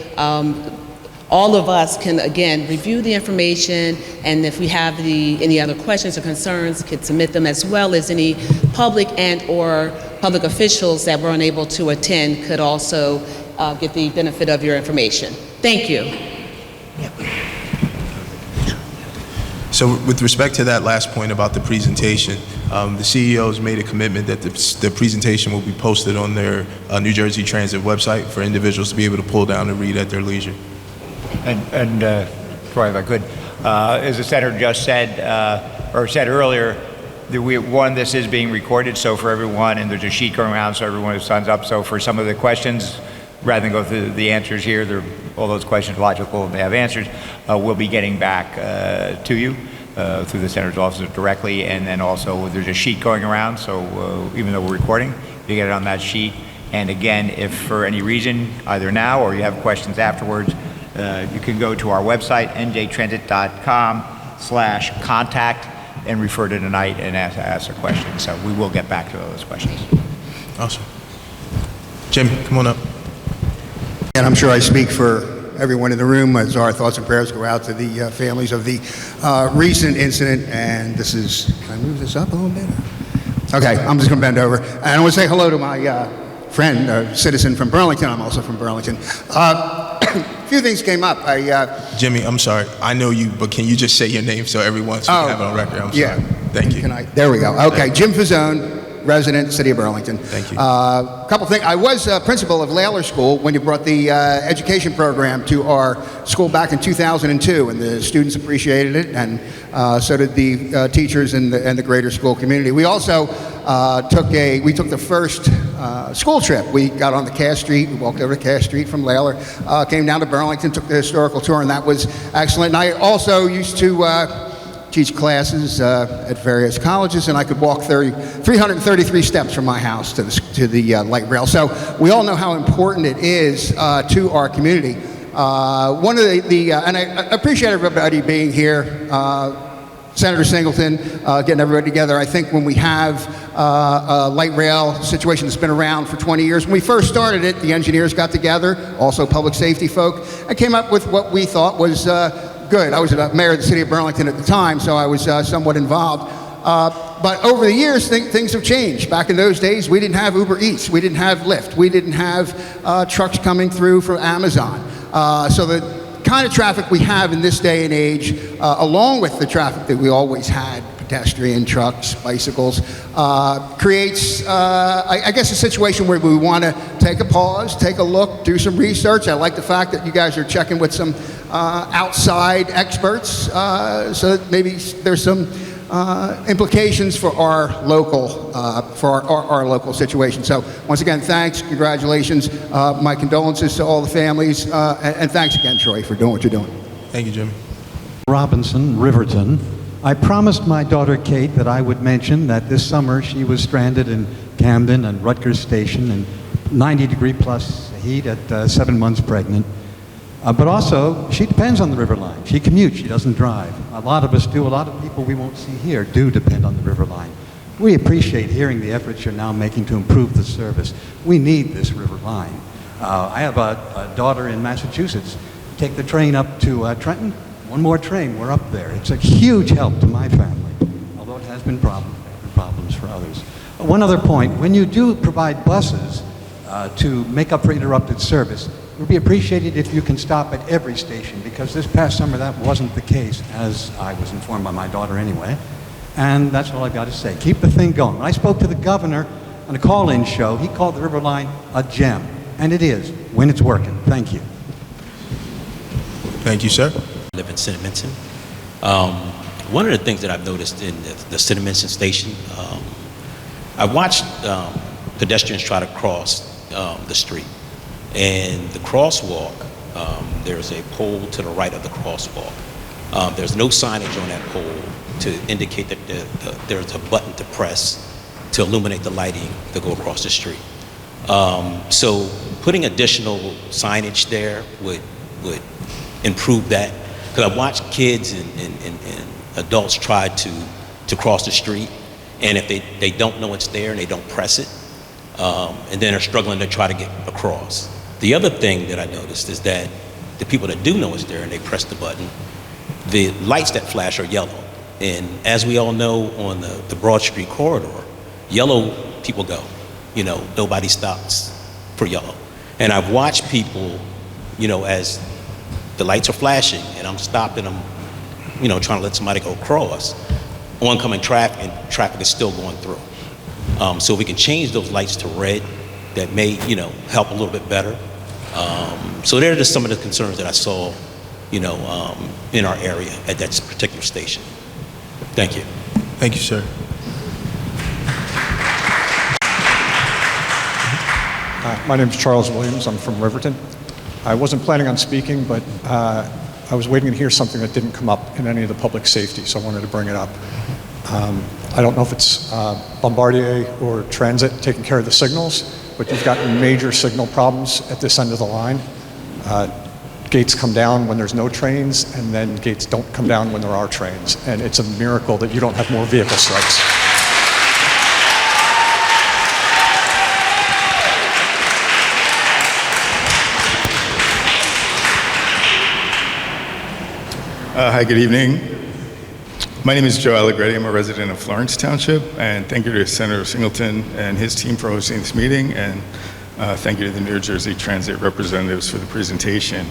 all of us can, again, review the information, and if we have any other questions or concerns, could submit them, as well as any public and or public officials that were unable to attend could also get the benefit of your information. Thank you. So with respect to that last point about the presentation, the CEO has made a commitment that the presentation will be posted on their New Jersey Transit website for individuals to be able to pull down and read at their leisure. And Troy, if I could, as the Senator just said, or said earlier, this is being recorded, so for everyone, and there's a sheet going around so everyone who signs up, so for some of the questions, rather than go through the answers here, all those questions logical and they have answers, we'll be getting back to you through the Senator's office directly, and then also there's a sheet going around, so even though we're recording, you get it on that sheet. And again, if for any reason, either now or you have questions afterwards, you can go to our website, njtransit.com/contact, and refer to tonight and ask a question. So we will get back to those questions. Awesome. Jim, come on up. And I'm sure I speak for everyone in the room as our thoughts and prayers go out to the families of the recent incident. And this is, can I move this up a little bit? Okay, I'm just going to bend over. And I want to say hello to my friend, a citizen from Burlington. I'm also from Burlington. a few things came up. Jimmy, I'm sorry. I know you, but can you just say your name so everyone can have it on record? I'm sorry. Thank you. There we go. Okay, Jim Fazzone, resident, City of Burlington. Thank you. A couple things. I was principal of Layler School when you brought the education program to our school back in 2002, and the students appreciated it, and so did the teachers and the greater school community. We also took the first school trip. We got on the Cass Street, we walked over to Cass Street from Layler, came down to Burlington, took the historical tour, and that was excellent. And I also used to teach classes at various colleges, and I could walk 333 steps from my house to the light rail. So we all know how important it is to our community. One of and I appreciate everybody being here. Senator Singleton, getting everybody together. I think when we have a light rail situation that's been around for 20 years, when we first started it, the engineers got together, also public safety folk, and came up with what we thought was good. I was mayor of the city of Burlington at the time, so I was somewhat involved. But over the years, things have changed. Back in those days, we didn't have Uber Eats, we didn't have Lyft, we didn't have trucks coming through from Amazon. So the kind of traffic we have in this day and age, along with the traffic that we always had, pedestrian, trucks, bicycles, creates, I guess, a situation where we want to take a pause, take a look, do some research. I like the fact that you guys are checking with some outside experts, so that maybe there's some implications for our local our local situation. So once again, thanks, congratulations, my condolences to all the families, and thanks again, Troy, for doing what you're doing. Thank you, Jimmy. Robinson, Riverton. I promised my daughter Kate that I would mention that this summer she was stranded in Camden and Rutgers Station in 90-degree plus heat at 7 months pregnant. But also, she depends on the River Line. She commutes, she doesn't drive. A lot of us do. A lot of people we won't see here do depend on the River Line. We appreciate hearing the efforts you're now making to improve the service. We need this River Line. I have a daughter in Massachusetts. Take the train up to Trenton. One more train, we're up there. It's a huge help to my family, although it has been problems for others. One other point, when you do provide buses to make up for interrupted service, it would be appreciated if you can stop at every station, because this past summer that wasn't the case, as I was informed by my daughter anyway. And that's all I've got to say. Keep the thing going. When I spoke to the governor on a call-in show, he called the River Line a gem, and it is, when it's working. Thank you. Thank you, sir. I live in Senator. One of the things that I've noticed in the Senator station, I watched pedestrians try to cross the street. And the crosswalk, there's a pole to the right of the crosswalk. There's no signage on that pole to indicate that there's a button to press to illuminate the lighting to go across the street. So putting additional signage there would improve that. Because I watch kids and adults try to cross the street, and if they don't know it's there and they don't press it, and then they're struggling to try to get across. The other thing that I noticed is that the people that do know it's there and they press the button, the lights that flash are yellow. And as we all know, on the Broad Street corridor, yellow people go. You know, nobody stops for yellow. And I've watched people, you know, as the lights are flashing and I'm stopping them, you know, trying to let somebody go across, oncoming traffic, and traffic is still going through. So we can change those lights to red, that may, you know, help a little bit better. So there are just some of the concerns that I saw, you know, in our area at that particular station. Thank you. Thank you, sir. My name is Charles Williams. I'm from Riverton. I wasn't planning on speaking, but I was waiting to hear something that didn't come up in any of the public safety, so I wanted to bring it up. I don't know if it's Bombardier or Transit taking care of the signals, but you've got major signal problems at this end of the line. Gates come down when there's no trains, and then gates don't come down when there are trains. And it's a miracle that you don't have more vehicle strikes. Hi, good evening. My name is Joe Allegretti. I'm a resident of Florence Township, and thank you to Senator Singleton and his team for hosting this meeting, and Thank you to the New Jersey Transit representatives for the presentation.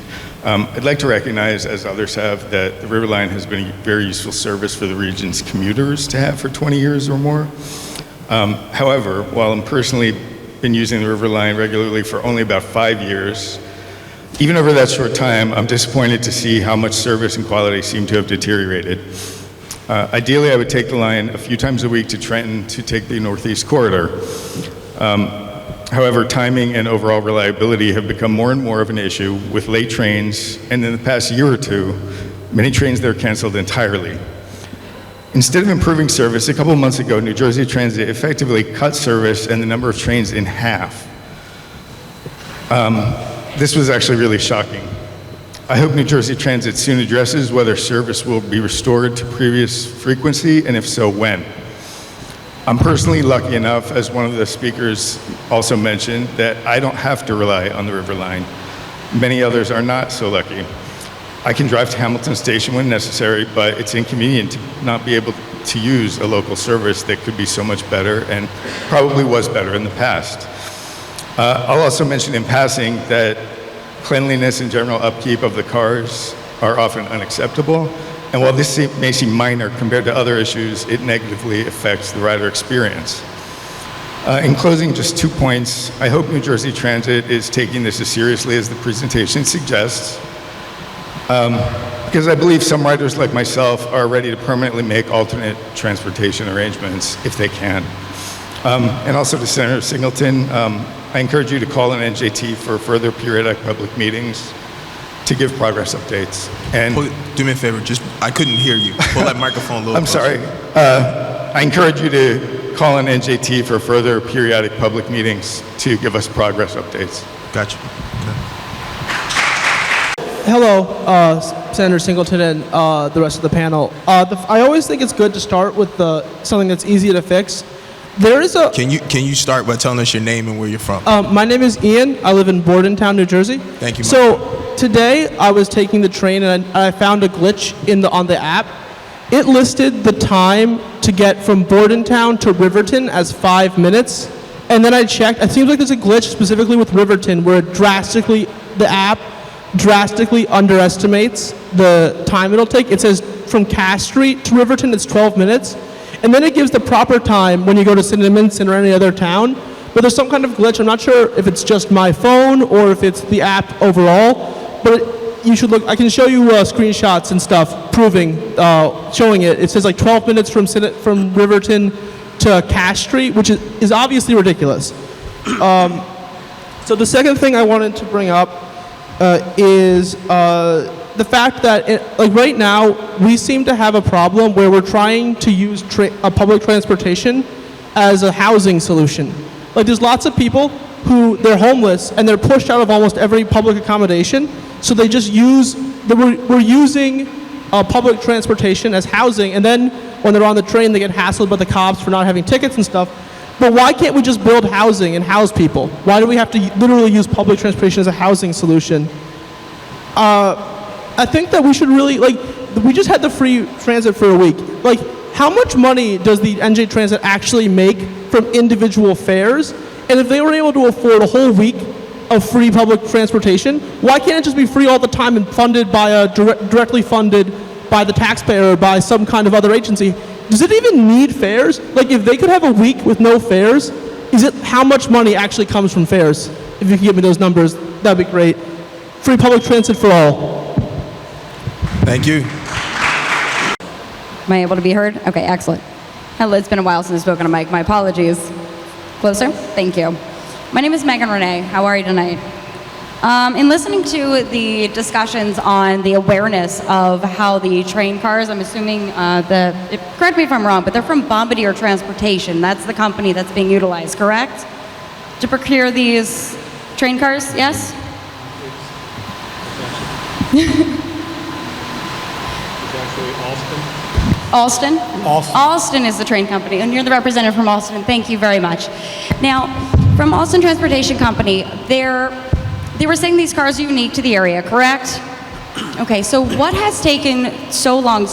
I'd like to recognize, as others have, that the River Line has been a very useful service for the region's commuters to have for 20 years or more. However, while I'm personally been using the River Line regularly for only about 5 years, even over that short time, I'm disappointed to see how much service and quality seem to have deteriorated. Ideally, I would take the line a few times a week to Trenton to take the Northeast Corridor. However, timing and overall reliability have become more and more of an issue with late trains, and in the past year or two, many trains there canceled entirely. Instead of improving service, a couple of months ago, New Jersey Transit effectively cut service and the number of trains in half. This was actually really shocking. I hope New Jersey Transit soon addresses whether service will be restored to previous frequency, and if so, when. I'm personally lucky enough, as one of the speakers also mentioned, that I don't have to rely on the River Line. Many others are not so lucky. I can drive to Hamilton Station when necessary, but it's inconvenient to not be able to use a local service that could be so much better and probably was better in the past. I'll also mention in passing that cleanliness and general upkeep of the cars are often unacceptable. And while this may seem minor compared to other issues, it negatively affects the rider experience. In closing, just 2 points. I hope New Jersey Transit is taking this as seriously as the presentation suggests, because I believe some riders like myself are ready to permanently make alternate transportation arrangements if they can. And also to Senator Singleton, I encourage you to call an NJT for further periodic public meetings to give progress updates. And do me a favor, I couldn't hear you. Pull that microphone a little I'm sorry. I encourage you to call an NJT for further periodic public meetings to give us progress updates. Gotcha. Hello, Senator Singleton and the rest of the panel. I always think it's good to start with something that's easy to fix. There is a. Can you start by telling us your name and where you're from? My name is Ian. I live in Bordentown, New Jersey. Thank you, Mike. So today I was taking the train and I found a glitch on the app. It listed the time to get from Bordentown to Riverton as 5 minutes, and then I checked. It seems like there's a glitch specifically with Riverton where the app drastically underestimates the time it'll take. It says from Cass Street to Riverton it's 12 minutes. And then it gives the proper time when you go to Cinnamon or any other town. But there's some kind of glitch. I'm not sure if it's just my phone or if it's the app overall. But you should look. I can show you screenshots and stuff showing it. It says like 12 minutes from Riverton to Cass Street, which is obviously ridiculous. So the second thing I wanted to bring up is the fact that right now we seem to have a problem where we're trying to use public transportation as a housing solution. Like there's lots of people who they're homeless and they're pushed out of almost every public accommodation, so they just we're using public transportation as housing, and then when they're on the train they get hassled by the cops for not having tickets and stuff. But why can't we just build housing and house people? Why do we have to literally use public transportation as a housing solution? I think that we should really, we just had the free transit for a week. How much money does the NJ Transit actually make from individual fares? And if they were able to afford a whole week of free public transportation, why can't it just be free all the time and funded by directly funded by the taxpayer or by some kind of other agency? Does it even need fares? If they could have a week with no fares, how much money actually comes from fares? If you can give me those numbers, that'd be great. Free public transit for all. Thank you. Am I able to be heard? Okay, excellent. Hello, it's been a while since I've spoken to Mike. My apologies. Closer? Thank you. My name is Megan Renee. How are you tonight? In listening to the discussions on the awareness of how the train cars, I'm assuming correct me if I'm wrong, but they're from Bombardier Transportation. That's the company that's being utilized, correct? To procure these train cars, yes? Alston? Alston is the train company, and you're the representative from Alston. Thank you very much. Now, from Alston Transportation Company, they were saying these cars are unique to the area, correct? Okay, so what has taken so long,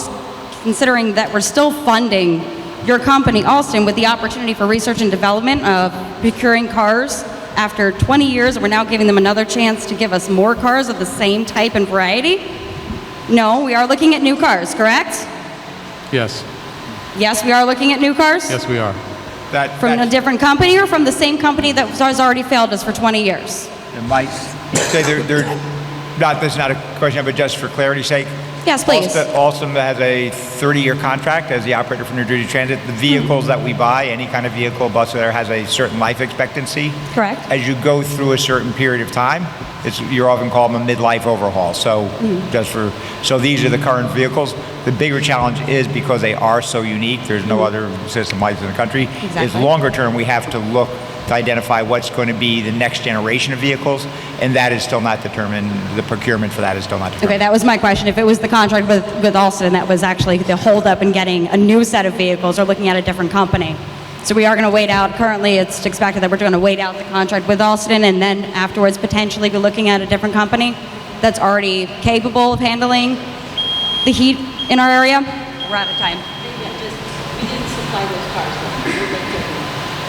considering that we're still funding your company, Alston, with the opportunity for research and development of procuring cars after 20 years, we're now giving them another chance to give us more cars of the same type and variety? No, we are looking at new cars, correct? Yes. Yes, we are looking at new cars? Yes, we are. From a different company or from the same company that has already failed us for 20 years? And might say this is not a question, but just for clarity's sake. Yes, please. Alstom has a 30-year contract as the operator for New Jersey Transit. The vehicles that we buy, any kind of vehicle, bus there, has a certain life expectancy. Correct. As you go through a certain period of time, you're often called them a midlife overhaul. So so these are the current vehicles. The bigger challenge is because they are so unique, there's no other system like this in the country, is longer term we have to look to identify what's going to be the next generation of vehicles, and that is still not determined. The procurement for that is still not determined. Okay, that was my question. If it was the contract with Alston, that was actually the holdup in getting a new set of vehicles or looking at a different company. So we are going to wait out. Currently, it's expected that we're going to wait out the contract with Alston and then afterwards potentially be looking at a different company that's already capable of handling the heat in our area. We're out of time. We didn't supply those cars.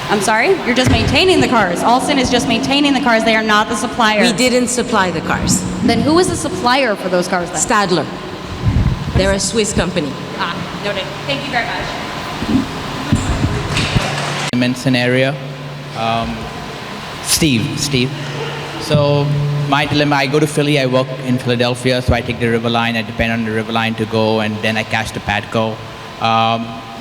I'm sorry? You're just maintaining the cars. Alston is just maintaining the cars. They are not the supplier. We didn't supply the cars. Then who is the supplier for those cars then? Stadler. They're a Swiss company. Noted. Thank you very much. Scenario. Steve. So my dilemma, I go to Philly, I work in Philadelphia, so I take the River Line, I depend on the River Line to go, and then I catch the Patco.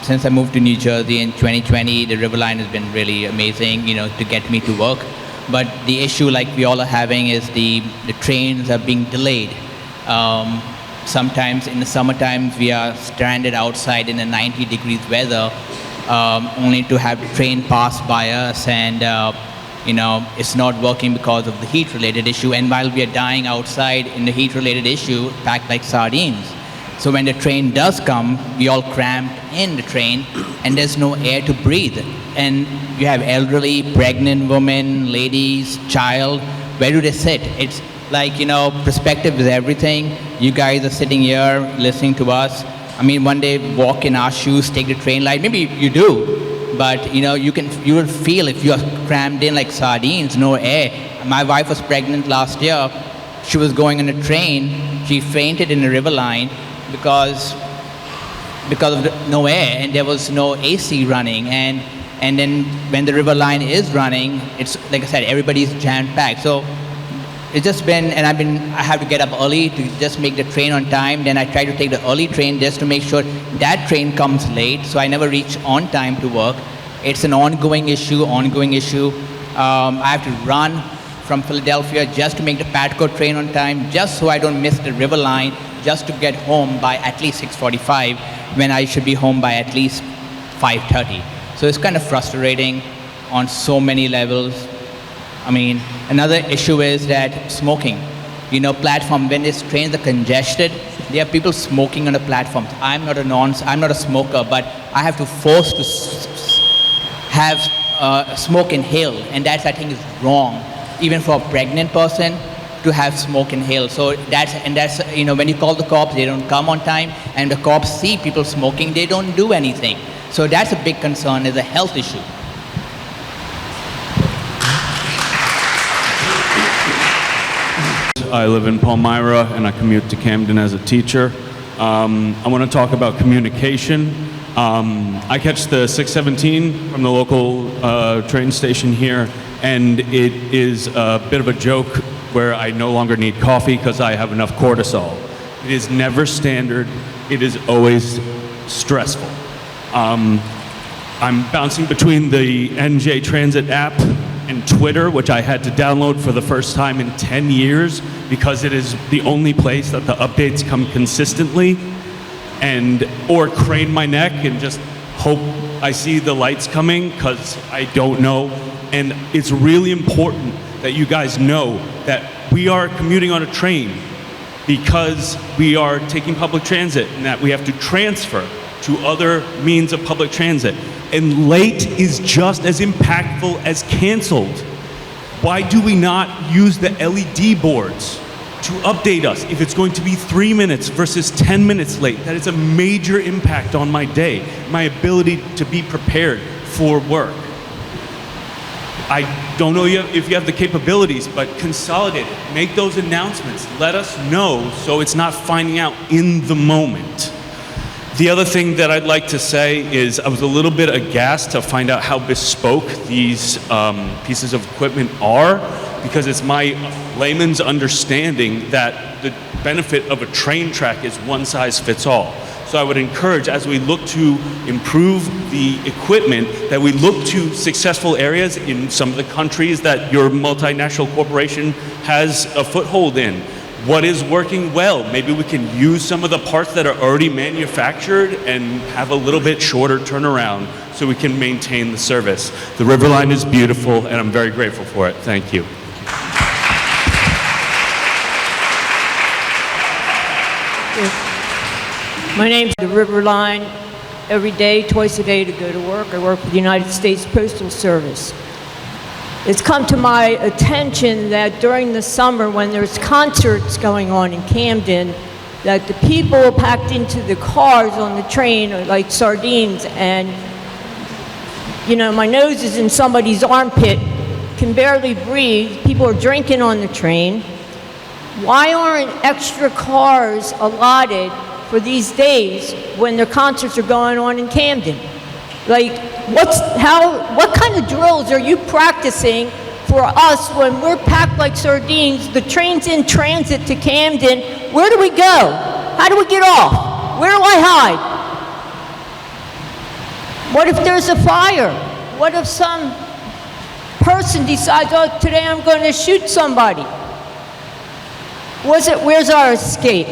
Since I moved to New Jersey in 2020, the River Line has been really amazing, to get me to work. But the issue, like we all are having, is the trains are being delayed. Sometimes in the summertime, we are stranded outside in a 90 degrees weather, only to have the train pass by us, and it's not working because of the heat-related issue. And while we are dying outside in the heat-related issue, packed like sardines. So when the train does come, we all cramped in the train, and there's no air to breathe. And you have elderly, pregnant women, ladies, child. Where do they sit? It's like, perspective is everything. You guys are sitting here listening to us. I mean, one day walk in our shoes, take the train line. Maybe you do, but you will feel if you are crammed in like sardines, no air. My wife was pregnant last year. She was going on a train. She fainted in the River Line because of no air, and there was no AC running. And then when the River Line is running, it's like I said, everybody's jam packed. So it's just been, and I have to get up early to just make the train on time. Then I try to take the early train just to make sure that train comes late, so I never reach on time to work. It's an ongoing issue. I have to run from Philadelphia just to make the Patco train on time, just so I don't miss the River Line, just to get home by at least 6:45, when I should be home by at least 5:30. So it's kind of frustrating on so many levels. I mean, another issue is that smoking. Platform, when these trains are congested, there are people smoking on the platforms. I'm not a smoker, but I have to force to have smoke inhaled, and I think is wrong. Even for a pregnant person to have smoke inhaled. So that's when you call the cops, they don't come on time, and the cops see people smoking, they don't do anything. So that's a big concern, is a health issue. I live in Palmyra and I commute to Camden as a teacher. I want to talk about communication. I catch the 617 from the local train station here, and it is a bit of a joke where I no longer need coffee because I have enough cortisol. It is never standard. It is always stressful. I'm bouncing between the NJ Transit app and Twitter, which I had to download for the first time in 10 years because it is the only place that the updates come consistently, or crane my neck and just hope I see the lights coming because I don't know. And it's really important that you guys know that we are commuting on a train because we are taking public transit, and that we have to transfer to other means of public transit. And late is just as impactful as canceled. Why do we not use the LED boards to update us if it's going to be 3 minutes versus 10 minutes late? That is a major impact on my day, my ability to be prepared for work. I don't know if you have the capabilities, but consolidate it. Make those announcements. Let us know so it's not finding out in the moment. The other thing that I'd like to say is I was a little bit aghast to find out how bespoke these pieces of equipment are, because it's my layman's understanding that the benefit of a train track is one size fits all. So I would encourage, as we look to improve the equipment, that we look to successful areas in some of the countries that your multinational corporation has a foothold in. What is working well? Maybe we can use some of the parts that are already manufactured and have a little bit shorter turnaround so we can maintain the service. The River Line is beautiful, and I'm very grateful for it. Thank you. My name's the River Line. Every day, twice a day to go to work. I work for the United States Postal Service. It's come to my attention that during the summer, when there's concerts going on in Camden, that the people packed into the cars on the train are like sardines, and you know, my nose is in somebody's armpit, can barely breathe. People are drinking on the train. Why aren't extra cars allotted for these days when their concerts are going on in Camden? Like, what kind of drills are you practicing for us when we're packed like sardines? The train's in transit to Camden. Where do we go? How do we get off? Where do I hide? What if there's a fire? What if some person decides, oh, today I'm going to shoot somebody? Where's our escape?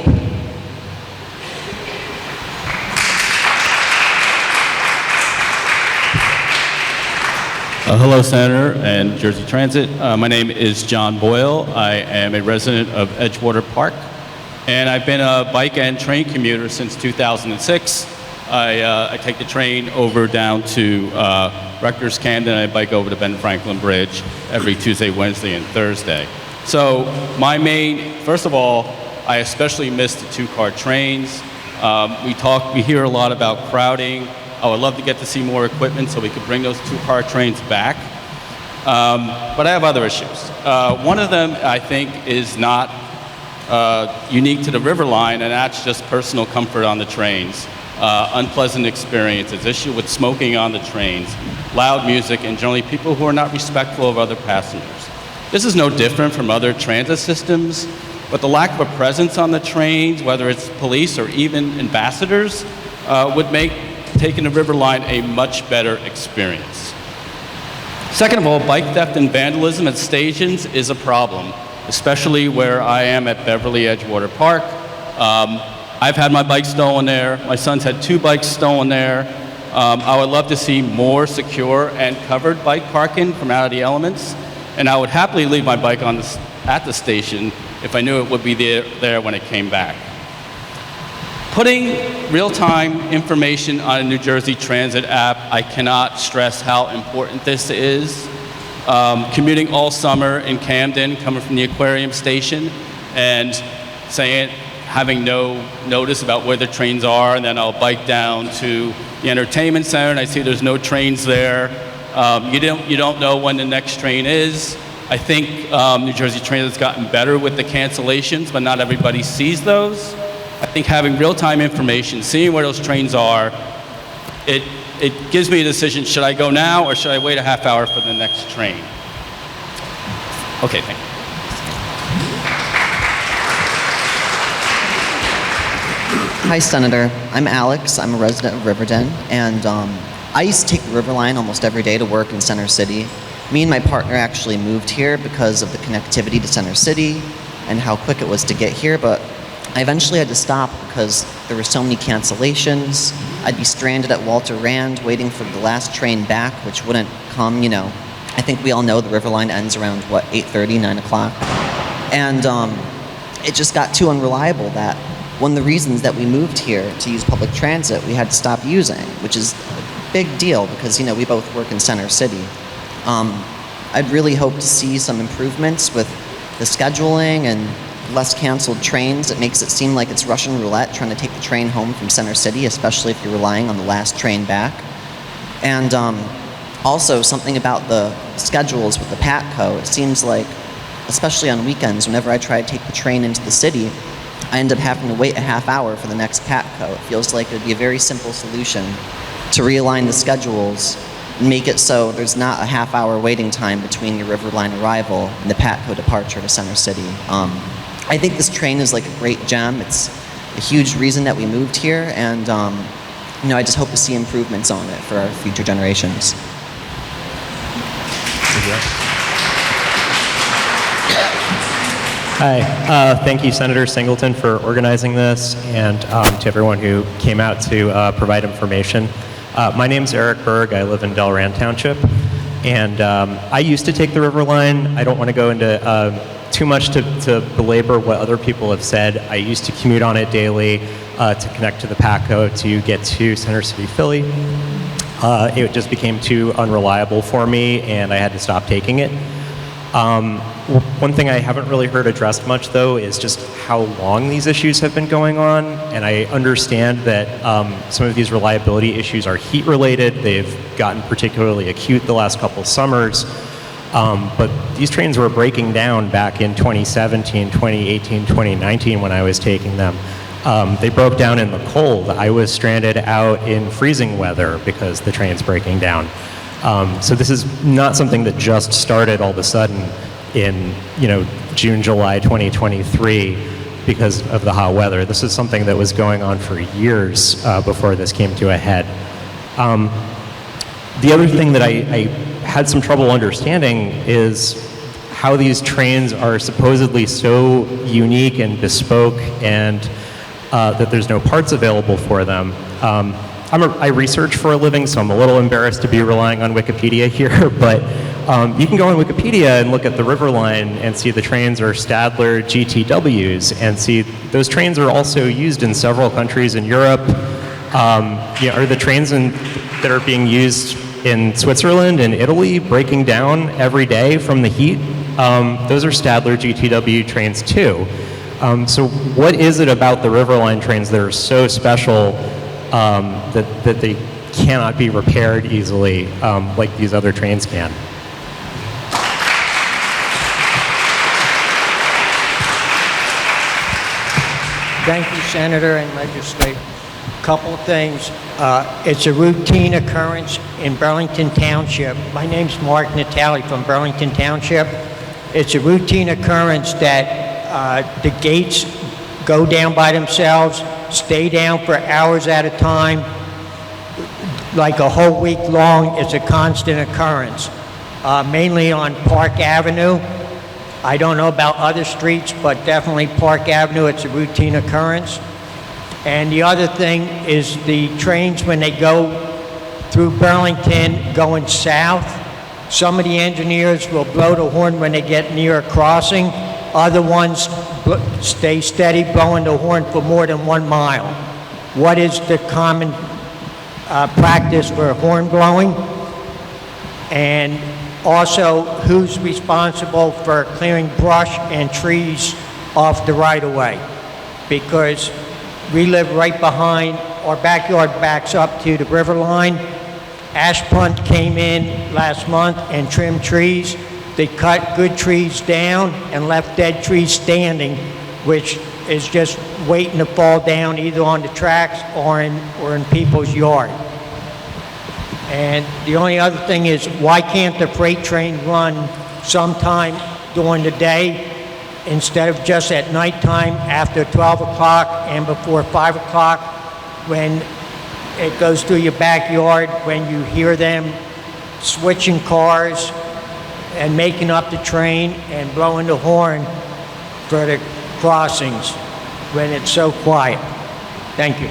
Hello, Senator and Jersey Transit. My name is John Boyle. I am a resident of Edgewater Park, and I've been a bike and train commuter since 2006. I take the train over down to Rutgers, Camden, and I bike over to Ben Franklin Bridge every Tuesday, Wednesday, and Thursday. So first of all, I especially miss the two-car trains. We hear a lot about crowding. I would love to get to see more equipment so we could bring those two-car trains back. But I have other issues. One of them, I think, is not unique to the River Line, and that's just personal comfort on the trains. Unpleasant experiences, issue with smoking on the trains, loud music, and generally people who are not respectful of other passengers. This is no different from other transit systems, but the lack of a presence on the trains, whether it's police or even ambassadors, would make taking the River Line a much better experience. Second of all, bike theft and vandalism at stations is a problem, especially where I am at Beverly Edgewater Park. I've had my bike stolen there. My son's had 2 bikes stolen there. I would love to see more secure and covered bike parking from out of the elements, and I would happily leave my bike at the station if I knew it would be there when it came back. Putting real-time information on a New Jersey Transit app, I cannot stress how important this is. Commuting all summer in Camden, coming from the aquarium station, and having no notice about where the trains are, and then I'll bike down to the entertainment center, and I see there's no trains there. You don't know when the next train is. I think New Jersey Transit's gotten better with the cancellations, but not everybody sees those. I think having real-time information, seeing where those trains are, it gives me a decision, should I go now or should I wait a half hour for the next train? Okay, thank you. Hi, Senator. I'm Alex. I'm a resident of Riverton, and I used to take the River Line almost every day to work in Center City. Me and my partner actually moved here because of the connectivity to Center City and how quick it was to get here, but I eventually had to stop because there were so many cancellations. I'd be stranded at Walter Rand waiting for the last train back, which wouldn't come, I think we all know the River Line ends around, 8:30, 9 o'clock. And it just got too unreliable that one of the reasons that we moved here to use public transit, we had to stop using, which is a big deal because, we both work in Center City. I'd really hope to see some improvements with the scheduling and less canceled trains. It makes it seem like it's Russian roulette trying to take the train home from Center City, especially if you're relying on the last train back. And Also, something about the schedules with the PATCO, it seems like, especially on weekends, whenever I try to take the train into the city, I end up having to wait a half hour for the next PATCO. It feels like it would be a very simple solution to realign the schedules and make it so there's not a half-hour waiting time between your River Line arrival and the PATCO departure to Center City. I think this train is like a great gem. It's a huge reason that we moved here, and I just hope to see improvements on it for our future generations. Hi, thank you, Senator Singleton, for organizing this, and to everyone who came out to provide information. My name's Eric Berg. I live in Delran Township, and I used to take the River Line. I don't want to go into too much to belabor what other people have said. I used to commute on it daily to connect to the PATCO to get to Center City, Philly. It just became too unreliable for me, and I had to stop taking it. One thing I haven't really heard addressed much, though, is just how long these issues have been going on. And I understand that some of these reliability issues are heat-related. They've gotten particularly acute the last couple summers. But these trains were breaking down back in 2017, 2018, 2019 when I was taking them. They broke down in the cold. I was stranded out in freezing weather because the train's breaking down. So this is not something that just started all of a sudden in June, July 2023 because of the hot weather. This is something that was going on for years before this came to a head. The other thing that I had some trouble understanding is how these trains are supposedly so unique and bespoke, and that there's no parts available for them. I research for a living, so I'm a little embarrassed to be relying on Wikipedia here, but you can go on Wikipedia and look at the River Line and see the trains are Stadler GTWs, and see those trains are also used in several countries in Europe. Are the trains that are being used in Switzerland and Italy breaking down every day from the heat? Those are Stadler GTW trains too. So what is it about the River Line trains that are so special that they cannot be repaired easily like these other trains can? Thank you, Senator and Legislator. Couple of things. It's a routine occurrence in Burlington Township. My name's Mark Natale from Burlington Township. It's a routine occurrence that the gates go down by themselves, stay down for hours at a time, like a whole week long. It's a constant occurrence, mainly on Park Avenue. I don't know about other streets, but definitely Park Avenue, it's a routine occurrence. And the other thing is the trains, when they go through Burlington going south, some of the engineers will blow the horn when they get near a crossing. Other ones stay steady blowing the horn for more than 1 mile. What is the common practice for horn blowing? And also, who's responsible for clearing brush and trees off the right-of-way? Because we live right behind, our backyard backs up to the River Line. Ash Punt came in last month and trimmed trees. They cut good trees down and left dead trees standing, which is just waiting to fall down either on the tracks or in people's yard. And the only other thing is, why can't the freight train run sometime during the day instead of just at nighttime after 12 o'clock and before 5 o'clock when it goes through your backyard, when you hear them switching cars and making up the train and blowing the horn for the crossings when it's so quiet? Thank you.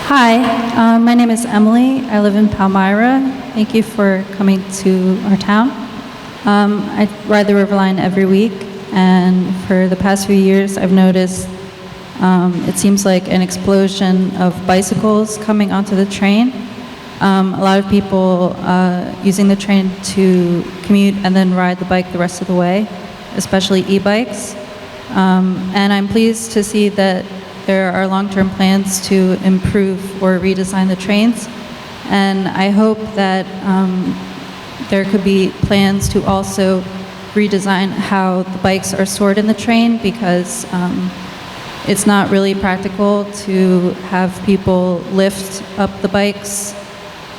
Hi, my name is Emily. I live in Palmyra. Thank you for coming to our town. I ride the River Line every week, and for the past few years, I've noticed it seems like an explosion of bicycles coming onto the train. A lot of people using the train to commute and then ride the bike the rest of the way, especially e-bikes. And I'm pleased to see that there are long-term plans to improve or redesign the trains. And I hope that there could be plans to also redesign how the bikes are stored in the train, because it's not really practical to have people lift up the bikes.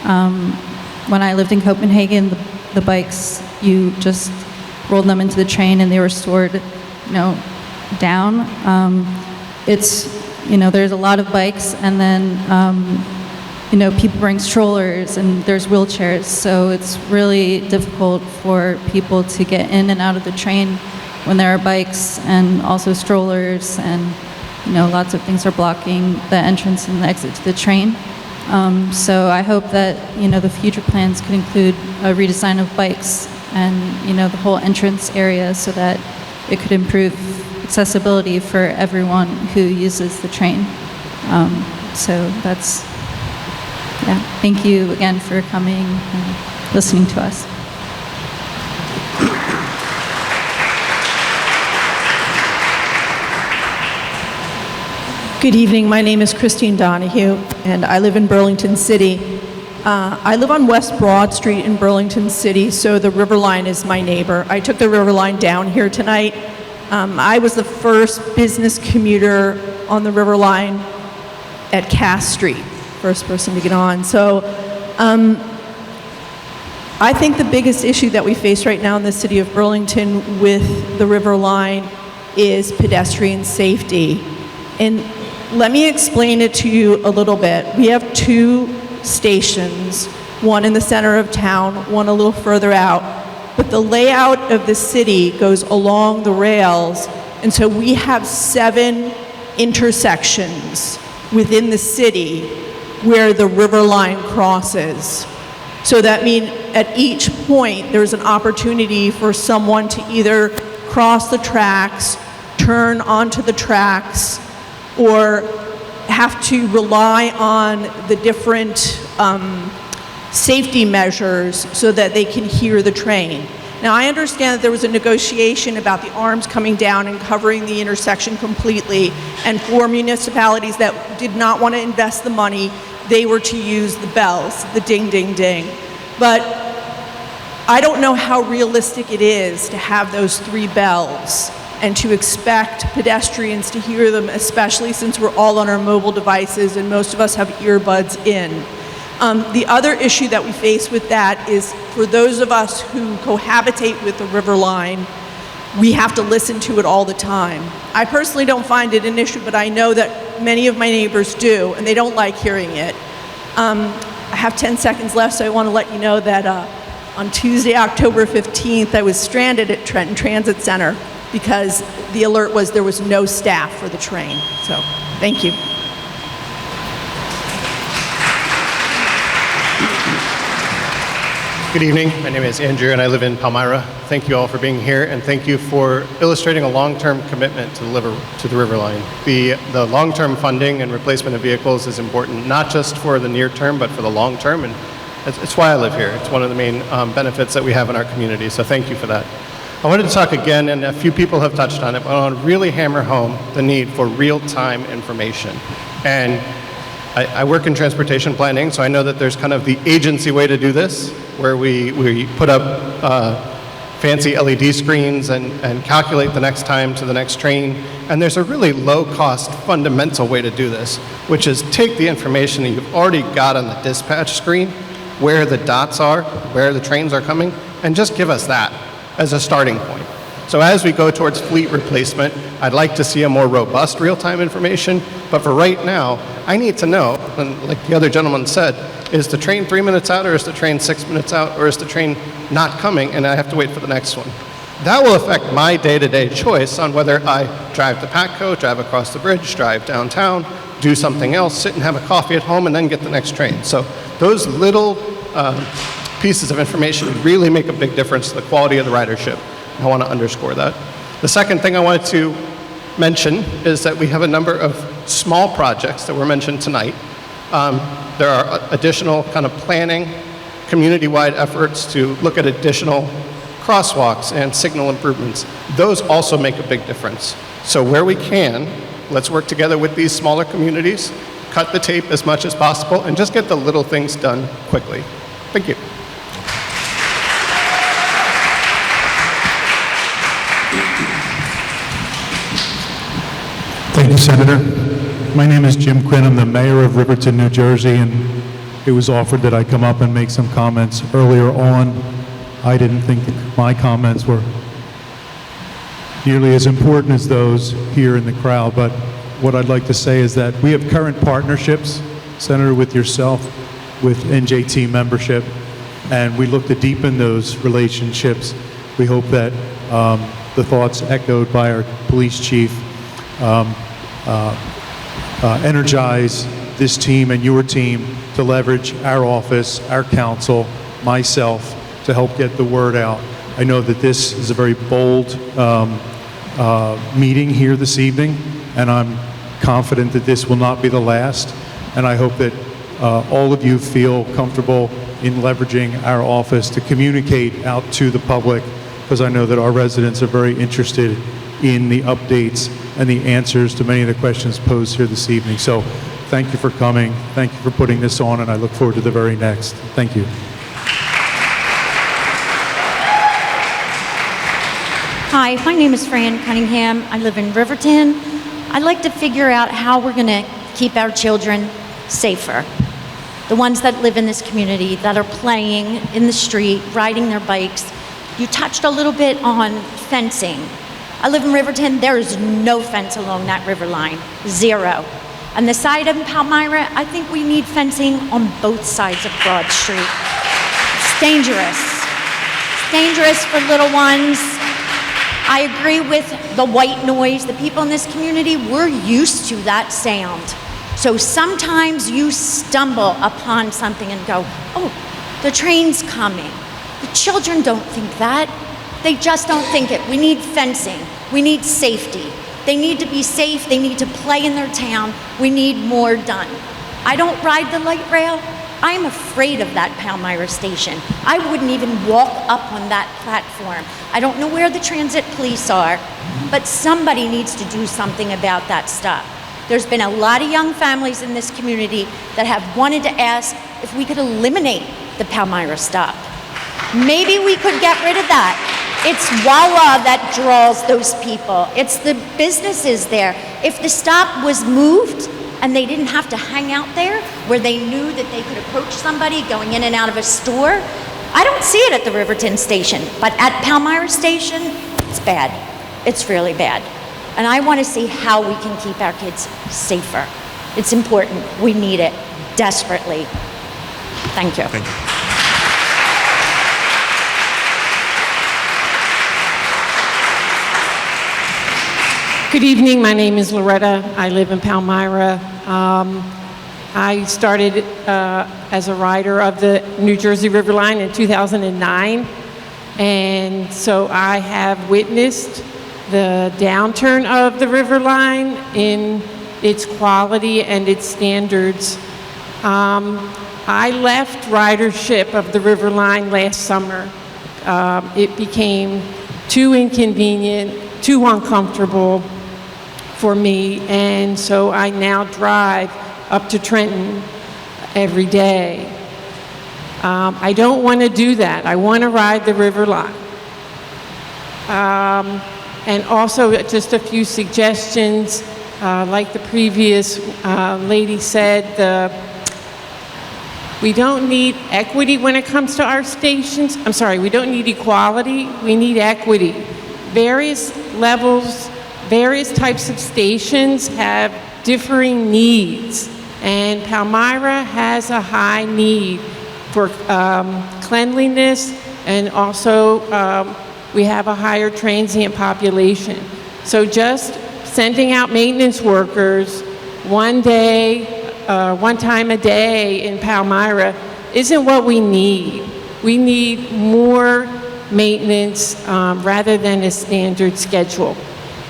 When I lived in Copenhagen, the bikes, you just rolled them into the train and they were stored, down. There's a lot of bikes, and then people bring strollers and there's wheelchairs, so it's really difficult for people to get in and out of the train when there are bikes and also strollers, and lots of things are blocking the entrance and the exit to the train. So I hope that the future plans could include a redesign of bikes and the whole entrance area, so that it could improve accessibility for everyone who uses the train. So that's, thank you again for coming and listening to us. Good evening. My name is Christine Donahue, and I live in Burlington City. I live on West Broad Street in Burlington City, so the River Line is my neighbor. I took the River Line down here tonight. I was the first business commuter on the River Line at Cass Street, first person to get on. So I think the biggest issue that we face right now in the city of Burlington with the River Line is pedestrian safety. And let me explain it to you a little bit. We have two stations, one in the center of town, one a little further out. But the layout of the city goes along the rails, and so we have 7 intersections within the city where the River Line crosses. So that means at each point there's an opportunity for someone to either cross the tracks, turn onto the tracks, or have to rely on the different safety measures so that they can hear the train. Now, I understand that there was a negotiation about the arms coming down and covering the intersection completely, and for municipalities that did not want to invest the money, they were to use the bells, the ding, ding, ding. But I don't know how realistic it is to have those 3 bells and to expect pedestrians to hear them, especially since we're all on our mobile devices and most of us have earbuds in. The other issue that we face with that is for those of us who cohabitate with the River Line, we have to listen to it all the time. I personally don't find it an issue, but I know that many of my neighbors do, and they don't like hearing it. I have 10 seconds left, so I want to let you know that on Tuesday, October 15th, I was stranded at Trenton Transit Center because the alert was there was no staff for the train. So, thank you. Good evening. My name is Andrew, and I live in Palmyra. Thank you all for being here, and thank you for illustrating a long-term commitment to the River Line. The long-term funding and replacement of vehicles is important, not just for the near term, but for the long term, and it's why I live here. It's one of the main benefits that we have in our community, so thank you for that. I wanted to talk again, and a few people have touched on it, but I want to really hammer home the need for real-time information. And I work in transportation planning, so I know that there's kind of the agency way to do this, where we put up fancy LED screens and calculate the next time to the next train. And there's a really low-cost, fundamental way to do this, which is take the information that you've already got on the dispatch screen, where the dots are, where the trains are coming, and just give us that as a starting point. So as we go towards fleet replacement, I'd like to see a more robust real-time information, but for right now, I need to know, and like the other gentleman said, is the train 3 minutes out, or is the train 6 minutes out, or is the train not coming, and I have to wait for the next one? That will affect my day-to-day choice on whether I drive to Patco, drive across the bridge, drive downtown, do something else, sit and have a coffee at home, and then get the next train. So those little pieces of information really make a big difference to the quality of the ridership. I want to underscore that. The second thing I wanted to mention is that we have a number of small projects that were mentioned tonight. There are additional kind of planning, community-wide efforts to look at additional crosswalks and signal improvements. Those also make a big difference. So where we can, Let's work together with these smaller communities, cut the tape as much as possible, and just get the little things done quickly. Thank you. Thank you, Senator. My name is Jim Quinn. I'm the mayor of Riverton, New Jersey, and it was offered that I come up and make some comments earlier on. I didn't think that my comments were nearly as important as those here in the crowd, but what I'd like to say is that we have current partnerships, Senator, with yourself, with NJT membership, and we look to deepen those relationships. We hope that the thoughts echoed by our police chief energize this team and your team to leverage our office, our council, myself, to help get the word out. I know that this is a very bold meeting here this evening, and I'm confident that this will not be the last, and I hope that all of you feel comfortable in leveraging our office to communicate out to the public, because I know that our residents are very interested in the updates and the answers to many of the questions posed here this evening. So thank you for coming. Thank you for putting this on, and I look forward to the very next. Thank you. Hi, my name is Fran Cunningham. I live in Riverton. I'd like to figure out how we're going to keep our children safer. The ones that live in this community, that are playing in the street, riding their bikes. You touched a little bit on fencing. I live in Riverton. There is no fence along that river line, zero. On the side of Palmyra, I think we need fencing on both sides of Broad Street. It's dangerous. It's dangerous for little ones. I agree with the white noise. The people in this community, we're used to that sound. So sometimes you stumble upon something and go, oh, the train's coming. The children don't think that. They just don't think it. We need fencing. We need safety. They need to be safe. They need to play in their town. We need more done. I don't ride the light rail. I'm afraid of that Palmyra station. I wouldn't even walk up on that platform. I don't know where the transit police are, but somebody needs to do something about that stuff. There's been a lot of young families in this community that have wanted to ask if we could eliminate the Palmyra stop. Maybe we could get rid of that. It's Wawa that draws those people. It's the businesses there. If the stop was moved and they didn't have to hang out there where they knew that they could approach somebody going in and out of a store, I don't see it at the Riverton station, but at Palmyra station, it's bad. It's really bad. And I want to see how we can keep our kids safer. It's important. We need it desperately. Thank you. Thank you. Good evening. My name is Loretta. I live in Palmyra. I started as a rider of the New Jersey River Line in 2009, and so I have witnessed the downturn of the River Line in its quality and its standards. I left ridership of the River Line last summer. It became too inconvenient, too uncomfortable for me, and so I now drive up to Trenton every day. I don't want to do that. I want to ride the River Line. And also just a few suggestions, like the previous lady said, we don't need equity when it comes to our stations. I'm sorry, we don't need equality, we need equity. Various levels, various types of stations have differing needs, and Palmyra has a high need for cleanliness, and also we have a higher transient population. So just sending out maintenance workers one time a day in Palmyra isn't what we need. We need more maintenance rather than a standard schedule.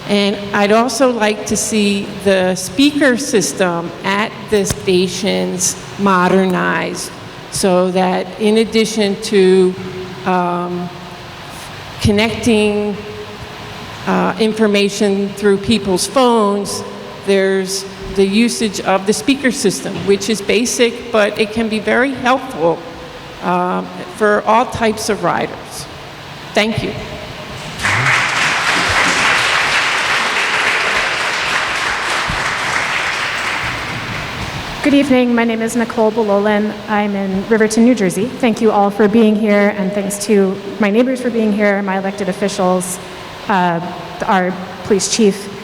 And I'd also like to see the speaker system at the stations modernized so that in addition to connecting information through people's phones, There's the usage of the speaker system, which is basic, but it can be very helpful for all types of riders. Thank you. Good evening. My name is Nicole Bololin. I'm in Riverton, New Jersey. Thank you all for being here, and thanks to my neighbors for being here, my elected officials, our police chief.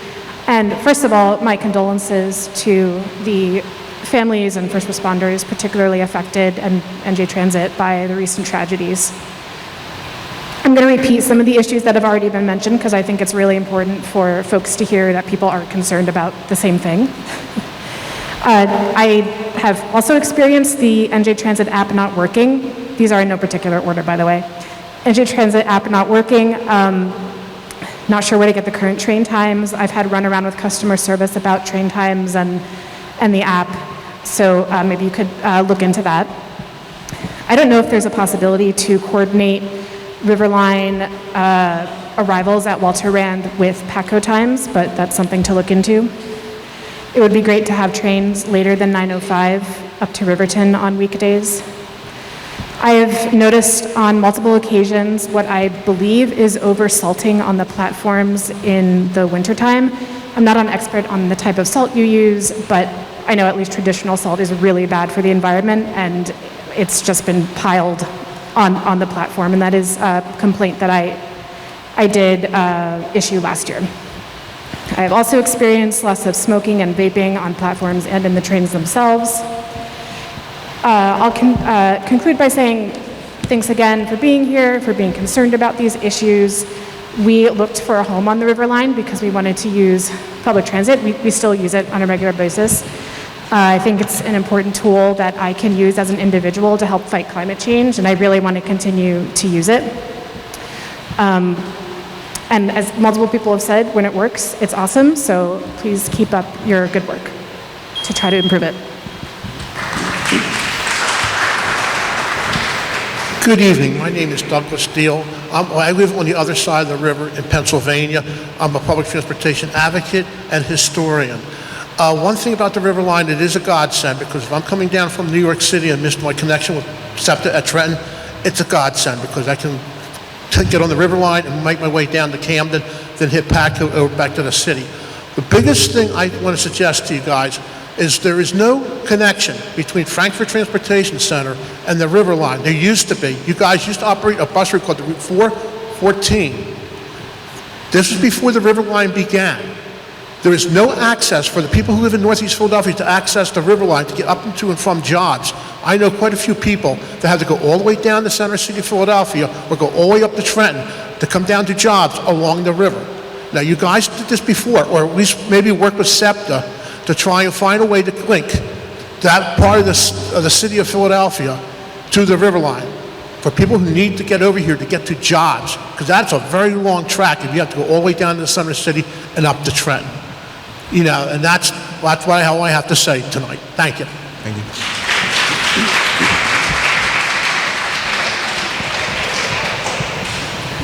And first of all, my condolences to the families and first responders particularly affected and NJ Transit by the recent tragedies. I'm going to repeat some of the issues that have already been mentioned because I think it's really important for folks to hear that people are concerned about the same thing. I have also experienced the NJ Transit app not working. These are in no particular order, by the way. NJ Transit app not working. Not sure where to get the current train times. I've had run around with customer service about train times and the app. So maybe you could look into that. I don't know if there's a possibility to coordinate Riverline arrivals at Walter Rand with PACO times, but that's something to look into. It would be great to have trains later than 9:05 up to Riverton on weekdays. I have noticed on multiple occasions what I believe is over-salting on the platforms in the wintertime. I'm not an expert on the type of salt you use, but I know at least traditional salt is really bad for the environment, and it's just been piled on the platform, and that is a complaint that I did issue last year. I have also experienced lots of smoking and vaping on platforms and in the trains themselves. I'll conclude by saying thanks again for being here, for being concerned about these issues. We looked for a home on the Riverline because we wanted to use public transit. We still use it on a regular basis. I think it's an important tool that I can use as an individual to help fight climate change, and I really want to continue to use it. And as multiple people have said, when it works, it's awesome, so please keep up your good work to try to improve it. Good evening. My name is Douglas Steele. I live on the other side of the river in Pennsylvania. I'm a public transportation advocate and historian. One thing about the River Line, it is a godsend, because if I'm coming down from New York City and missed my connection with SEPTA at Trenton, it's a godsend because I can get on the River Line and make my way down to Camden, then hit Patco over back to the city. The biggest thing I want to suggest to you guys is there is no connection between Frankfurt Transportation Center and the River Line. There used to be. You guys used to operate a bus route called the Route 414. This was before the River Line began. There is no access for the people who live in Northeast Philadelphia to access the River Line to get up to and from jobs. I know quite a few people that have to go all the way down to center city of Philadelphia or go all the way up to Trenton to come down to jobs along the river. Now, you guys did this before, or at least maybe work with SEPTA to try and find a way to link that part of the city of Philadelphia to the River Line for people who need to get over here to get to jobs, because that's a very long track if you have to go all the way down to the center city and up to Trenton. You know, and that's how I have to say tonight. Thank you. Thank you.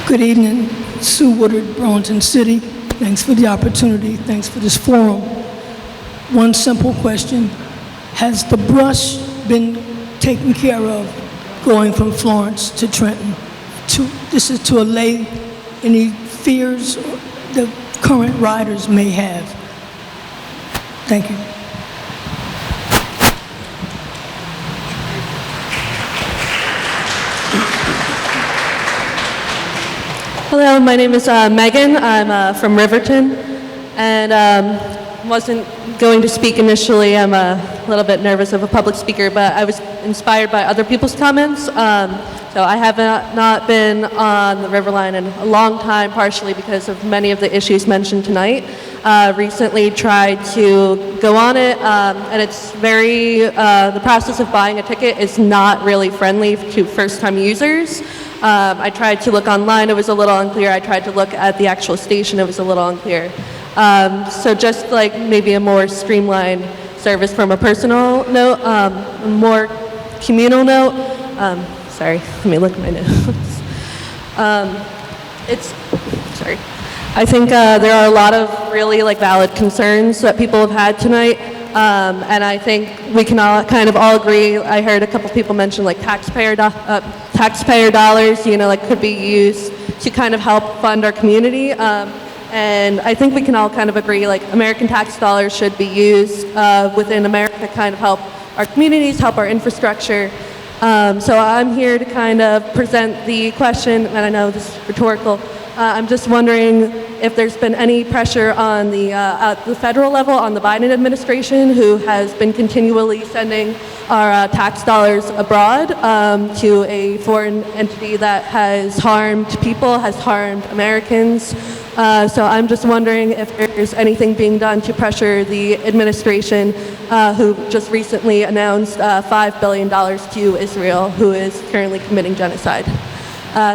Good evening, Sue Woodard, Burlington City. Thanks for the opportunity. Thanks for this forum. One simple question. Has the brush been taken care of going from Florence to Trenton? This is to allay any fears the current riders may have. Thank you. Hello, my name is Megan. I'm from Riverton, and wasn't going to speak initially. I'm a little bit nervous of a public speaker, but I was inspired by other people's comments. So I have not been on the Riverline in a long time, partially because of many of the issues mentioned tonight. Recently tried to go on it, and it's the process of buying a ticket is not really friendly to first-time users. I tried to look online, it was a little unclear. I tried to look at the actual station, it was a little unclear. So just like maybe a more streamlined service from a personal note, a more communal note. Sorry, let me look at my notes. I think there are a lot of really valid concerns that people have had tonight, and I think we can all kind of all agree. I heard a couple people mention taxpayer dollars, could be used to kind of help fund our community. And I think we can all kind of agree, American tax dollars should be used within America to kind of help our communities, help our infrastructure. So I'm here to kind of present the question, and I know this is rhetorical. I'm just wondering if there's been any pressure on at the federal level on the Biden administration, who has been continually sending our tax dollars abroad to a foreign entity that has harmed people, has harmed Americans. So I'm just wondering if there's anything being done to pressure the administration, who just recently announced $5 billion to Israel, who is currently committing genocide.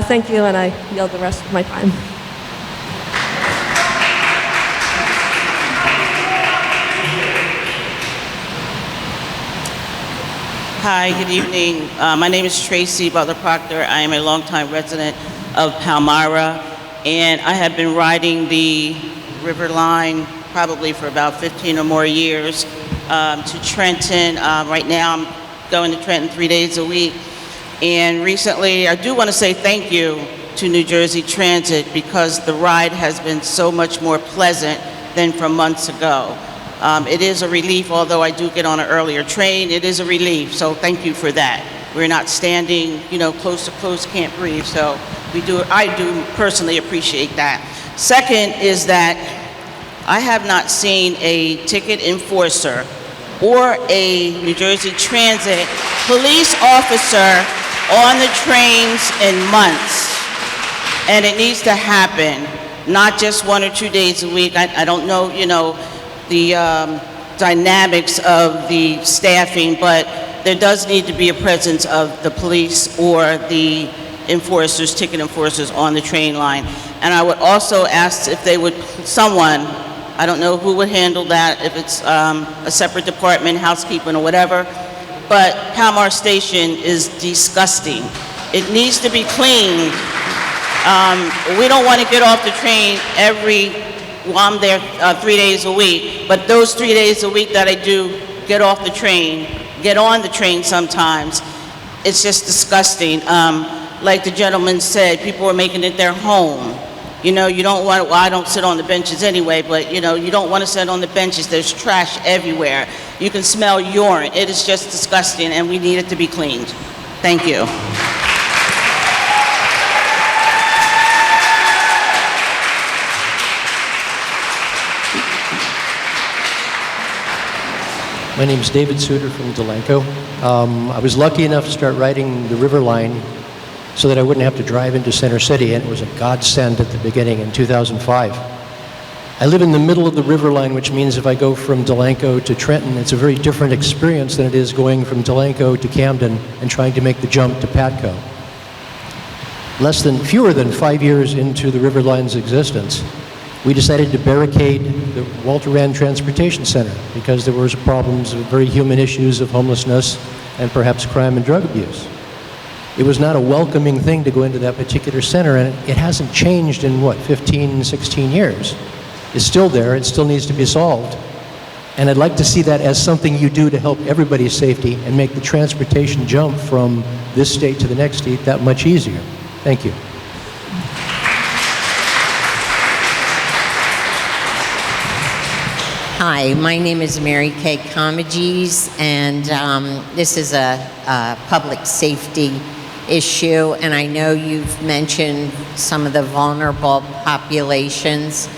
Thank you, and I yield the rest of my time. Hi, good evening. My name is Tracy Butler Proctor. I am a longtime resident of Palmyra, and I have been riding the River Line probably for about 15 or more years to Trenton. Right now I'm going to Trenton 3 days a week. And recently, I do want to say thank you to New Jersey Transit, because the ride has been so much more pleasant than from months ago. It is a relief, although I do get on an earlier train, it is a relief, so thank you for that. We're not standing, close to close, can't breathe, so I do personally appreciate that. Second is that I have not seen a ticket enforcer or a New Jersey Transit police officer on the trains in months. And it needs to happen, not just 1 or 2 days a week. I don't know, the dynamics of the staffing, but there does need to be a presence of the police or the enforcers, ticket enforcers on the train line. And I would also ask if they would, someone, I don't know who would handle that, if it's a separate department, housekeeping or whatever, but Palmyra Station is disgusting. It needs to be cleaned. We don't want to get off the train I'm there 3 days a week, but those 3 days a week that I do get off the train, get on the train sometimes, it's just disgusting. Like the gentleman said, people are making it their home. You don't want, I don't sit on the benches anyway, but you don't want to sit on the benches. There's trash everywhere. You can smell urine. It is just disgusting, and we need it to be cleaned. Thank you. My name is David Suter from Delanco. I was lucky enough to start riding the River Line so that I wouldn't have to drive into Center City, and it was a godsend at the beginning in 2005. I live in the middle of the River Line, which means if I go from Delanco to Trenton, it's a very different experience than it is going from Delanco to Camden and trying to make the jump to Patco. Fewer than 5 years into the River Line's existence, we decided to barricade the Walter Rand Transportation Center because there was problems of very human issues of homelessness and perhaps crime and drug abuse. It was not a welcoming thing to go into that particular center, and it hasn't changed in, 15, 16 years. It's still there, it still needs to be solved. And I'd like to see that as something you do to help everybody's safety and make the transportation jump from this state to the next state that much easier. Thank you. Hi, my name is Mary Kay Comegys, and this is a public safety issue, and I know you've mentioned some of the vulnerable populations.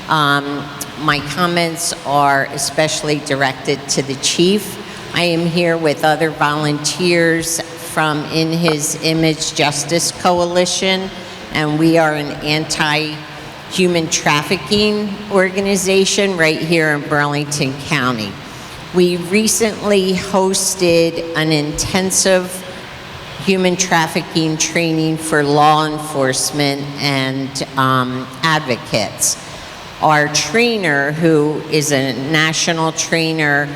My comments are especially directed to the chief. I am here with other volunteers from In His Image Justice Coalition, and we are an anti-human trafficking organization right here in Burlington County. We recently hosted an intensive human trafficking training for law enforcement and advocates. Our trainer, who is a national trainer,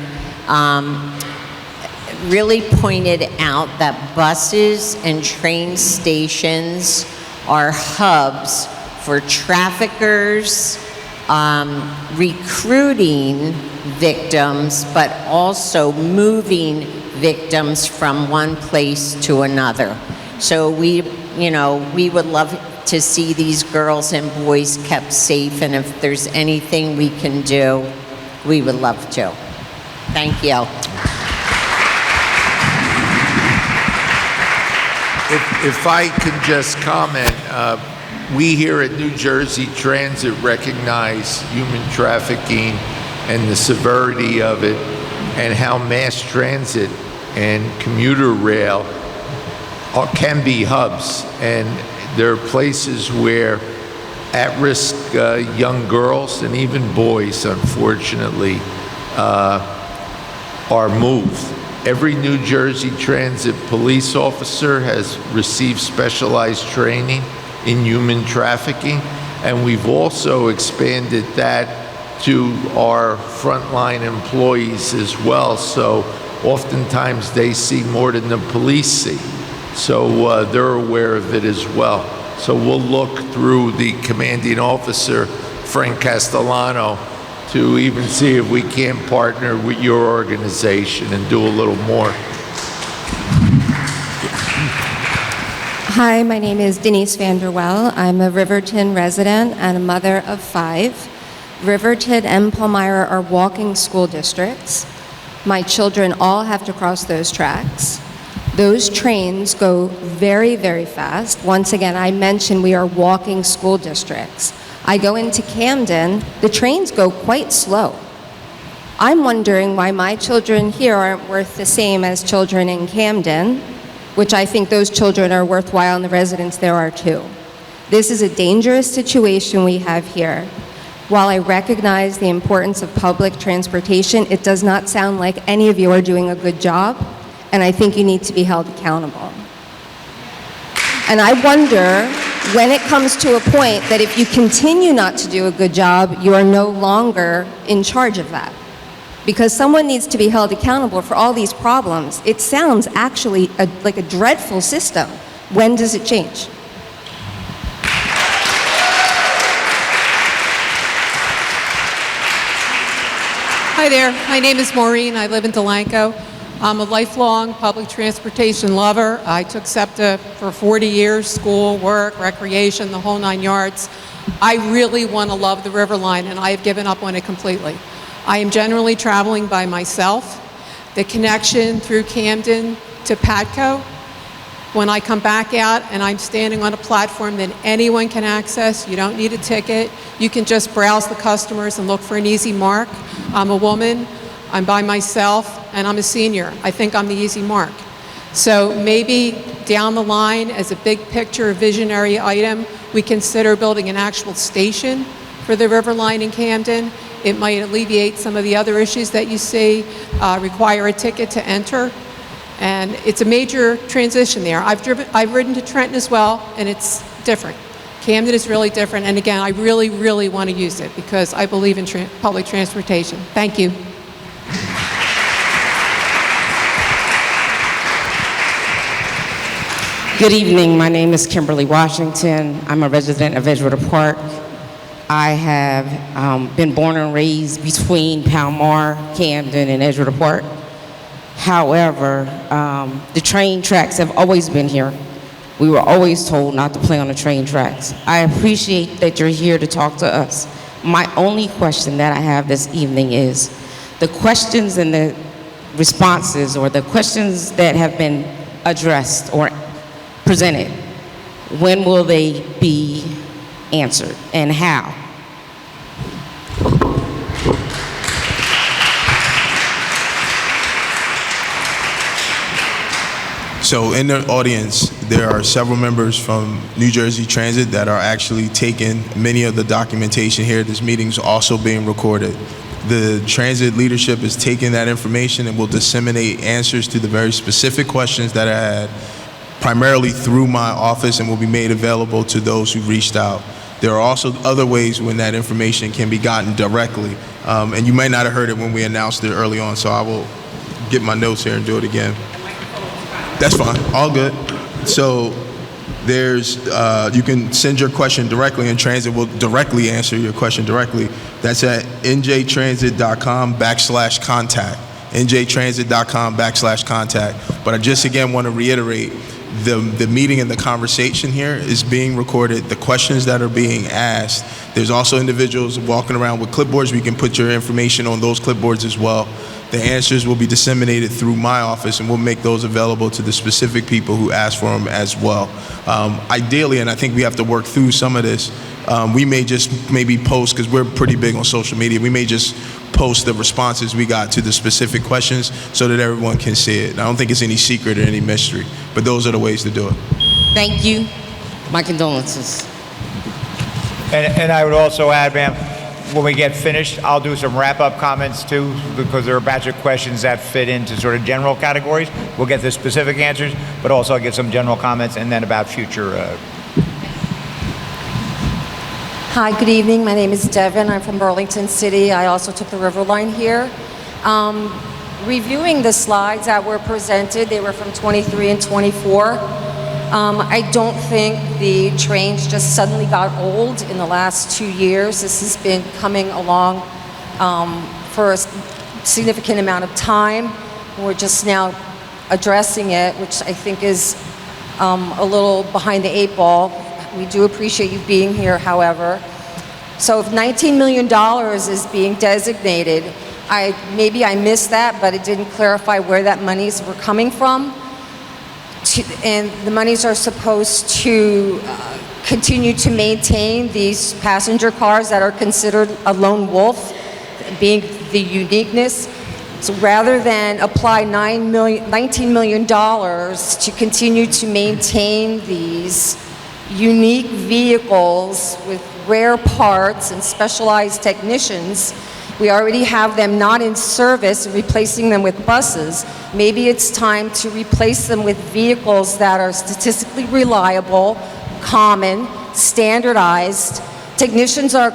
really pointed out that buses and train stations are hubs for traffickers, recruiting victims, but also moving victims from one place to another. So we would love to see these girls and boys kept safe, and if there's anything we can do, we would love to. Thank you. If I can just comment, we here at New Jersey Transit recognize human trafficking and the severity of it, and how mass transit and commuter rail can be hubs. And there are places where at-risk young girls and even boys, unfortunately, are moved. Every New Jersey Transit police officer has received specialized training in human trafficking, and we've also expanded that to our frontline employees as well. So oftentimes they see more than the police see. So they're aware of it as well. So we'll look through the commanding officer, Frank Castellano, to even see if we can partner with your organization and do a little more. Hi, my name is Denise Vanderwell. I'm a Riverton resident and a mother of 5. Riverton and Palmyra are walking school districts. My children all have to cross those tracks. Those trains go very, very fast. Once again, I mentioned we are walking school districts. I go into Camden, the trains go quite slow. I'm wondering why my children here aren't worth the same as children in Camden, which I think those children are worthwhile and the residents there are too. This is a dangerous situation we have here. While I recognize the importance of public transportation, it does not sound like any of you are doing a good job, and I think you need to be held accountable. And I wonder when it comes to a point that if you continue not to do a good job, you are no longer in charge of that. Because someone needs to be held accountable for all these problems. It sounds actually like a dreadful system. When does it change? Hi there, my name is Maureen. I live in Delanco. I'm a lifelong public transportation lover. I took SEPTA for 40 years, school, work, recreation, the whole 9 yards. I really want to love the River Line, and I have given up on it completely. I am generally traveling by myself. The connection through Camden to Patco, when I come back out and I'm standing on a platform that anyone can access, you don't need a ticket. You can just browse the customers and look for an easy mark. I'm a woman, I'm by myself, and I'm a senior. I think I'm the easy mark. So maybe down the line, as a big picture visionary item, we consider building an actual station for the River Line in Camden. It might alleviate some of the other issues that you see, require a ticket to enter. And it's a major transition there. I've ridden to Trenton as well, and it's different. Camden is really different, and again, I really, really want to use it because I believe in public transportation. Thank you. Good evening. My name is Kimberly Washington. I'm a resident of Edgewater Park. I have been born and raised between Palmyra, Camden, and Edgewater Park. However, the train tracks have always been here. We were always told not to play on the train tracks. I appreciate that you're here to talk to us. My only question that I have this evening is the questions and the responses, or the questions that have been addressed or presented, when will they be answered and how? So in the audience, there are several members from New Jersey Transit that are actually taking many of the documentation here. This meeting's also being recorded. The transit leadership is taking that information and will disseminate answers to the very specific questions that I had, primarily through my office, and will be made available to those who reached out. There are also other ways when that information can be gotten directly. And you might not have heard it when we announced it early on, so I will get my notes here and do it again. That's fine, all good. So you can send your question directly, and transit will directly answer your question directly. That's at njtransit.com/contact. njtransit.com/contact. But I just again want to reiterate, the meeting and the conversation here is being recorded. The questions that are being asked, there's also individuals walking around with clipboards. We can put your information on those clipboards as well. The answers will be disseminated through my office, and we'll make those available to the specific people who ask for them as well. Ideally, and I think we have to work through some of this, we may just maybe post, because we're pretty big on social media, we may just post the responses we got to the specific questions so that everyone can see it. I don't think it's any secret or any mystery, but those are the ways to do it. Thank you. My condolences. And I would also add, ma'am, when we get finished, I'll do some wrap-up comments too, because there are a batch of questions that fit into sort of general categories. We'll get the specific answers, but also I'll give some general comments and then about future. Hi, good evening. My name is Devin. I'm from Burlington City. I also took the River Line here. Reviewing the slides that were presented, they were from 23 and 24. I don't think the trains just suddenly got old in the last 2 years. This has been coming along for a significant amount of time. We're just now addressing it, which I think is a little behind the 8 ball. We do appreciate you being here, however. So if $19 million is being designated, maybe I missed that, but it didn't clarify where that monies were coming from. And the monies are supposed to continue to maintain these passenger cars that are considered a lone wolf, being the uniqueness. So rather than apply $19 million to continue to maintain these unique vehicles with rare parts and specialized technicians, we already have them not in service, replacing them with buses. Maybe it's time to replace them with vehicles that are statistically reliable, common, standardized. Technicians are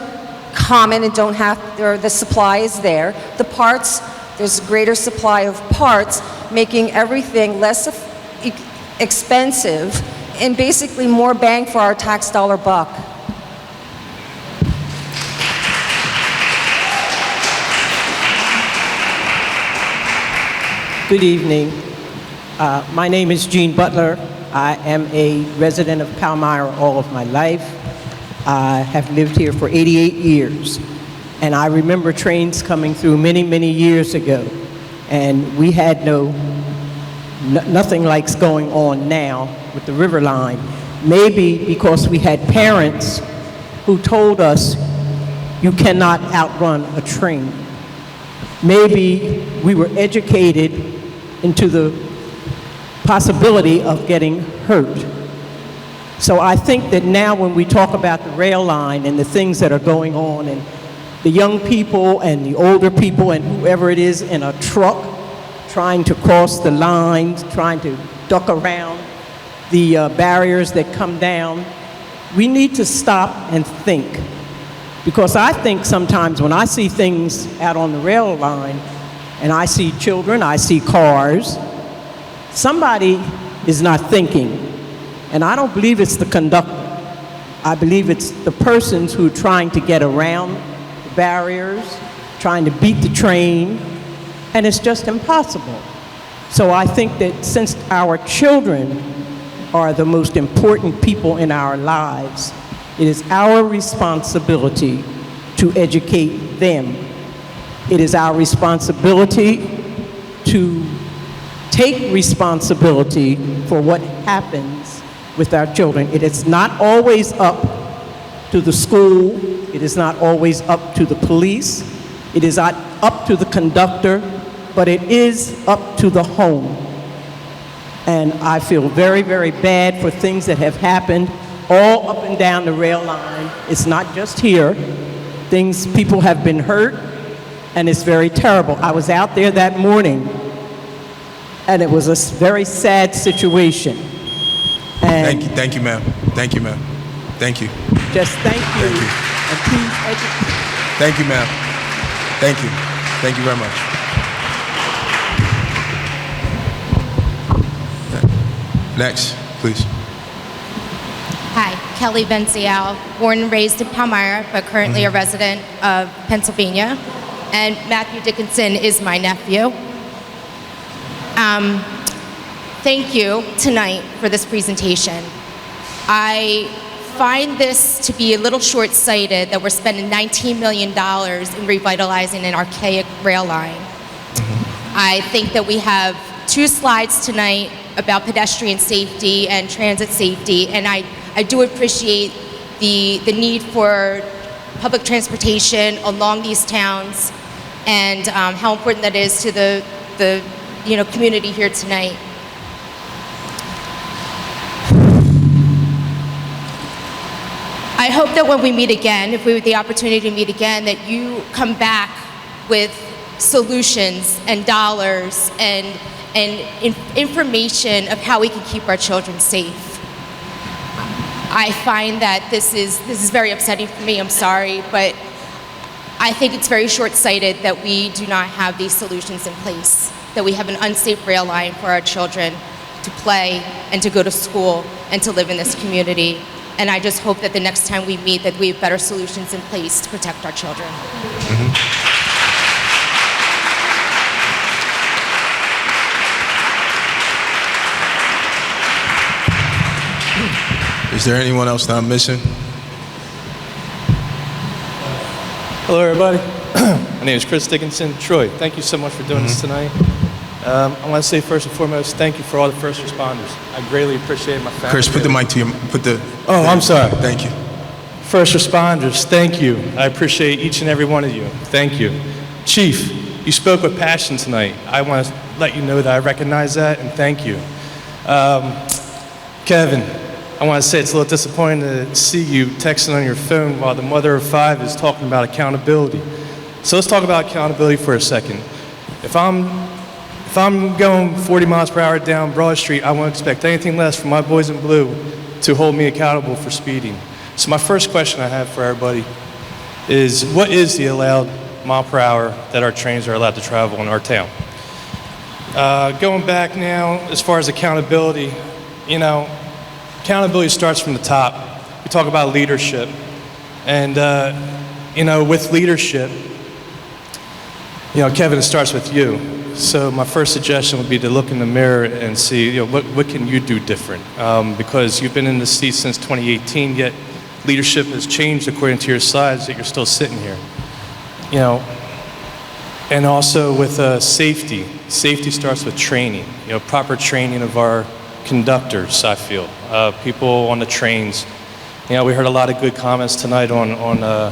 common and don't have, the supply is there. The parts, there's a greater supply of parts, making everything less expensive and basically more bang for our tax dollar buck. Good evening. My name is Gene Butler. I am a resident of Palmyra all of my life. I have lived here for 88 years. And I remember trains coming through many, many years ago. And we had nothing like's going on now with the River Line. Maybe because we had parents who told us, you cannot outrun a train. Maybe we were educated into the possibility of getting hurt. So I think that now when we talk about the rail line and the things that are going on, and the young people and the older people and whoever it is in a truck trying to cross the lines, trying to duck around the barriers that come down, we need to stop and think. Because I think sometimes when I see things out on the rail line, and I see children, I see cars, somebody is not thinking. And I don't believe it's the conductor. I believe it's the persons who are trying to get around the barriers, trying to beat the train, and it's just impossible. So I think that since our children are the most important people in our lives, it is our responsibility to educate them. It is our responsibility to take responsibility for what happens with our children. It is not always up to the school. It is not always up to the police. It is not up to the conductor, but it is up to the home. And I feel very, very bad for things that have happened all up and down the rail line. It's not just here. People have been hurt, and it's very terrible. I was out there that morning, and it was a very sad situation. And Thank you, ma'am. Thank you, ma'am. Thank you. Just thank you. Thank you. And please educate. Thank you, ma'am. Thank you. Thank you very much. Next, please. Kelly Benzial, born and raised in Palmyra, but currently a resident of Pennsylvania. And Matthew Dickinson is my nephew. Thank you tonight for this presentation. I find this to be a little short-sighted that we're spending $19 million in revitalizing an archaic rail line. I think that we have 2 slides tonight about pedestrian safety and transit safety, and I do appreciate the need for public transportation along these towns and how important that is to the community here tonight. I hope that when we meet again, if we have the opportunity to meet again, that you come back with solutions and dollars and information of how we can keep our children safe. I find that this is very upsetting for me, I'm sorry, but I think it's very short-sighted that we do not have these solutions in place, that we have an unsafe rail line for our children to play and to go to school and to live in this community. And I just hope that the next time we meet that we have better solutions in place to protect our children. Is there anyone else that I'm missing? Hello, everybody. My name is Chris Dickinson. Troy, thank you so much for doing this tonight. I want to say first and foremost, thank you for all the first responders. I greatly appreciate my family. Chris, put the mic to you. Oh, I'm sorry. Thank you. First responders, thank you. I appreciate each and every one of you. Thank you. Chief, you spoke with passion tonight. I want to let you know that I recognize that and thank you. Kevin, I want to say it's a little disappointing to see you texting on your phone while the mother of 5 is talking about accountability. So let's talk about accountability for a second. If I'm going 40 miles per hour down Broad Street, I won't expect anything less from my boys in blue to hold me accountable for speeding. So my first question I have for everybody is, what is the allowed mile per hour that our trains are allowed to travel in our town? Going back now, as far as accountability, accountability starts from the top. We talk about leadership. And, with leadership, Kevin, it starts with you. So my first suggestion would be to look in the mirror and see, what can you do different? Because you've been in the seat since 2018, yet leadership has changed according to your slides, that you're still sitting here. And also with safety. Safety starts with training, proper training of our conductors, I feel. People on the trains. We heard a lot of good comments tonight on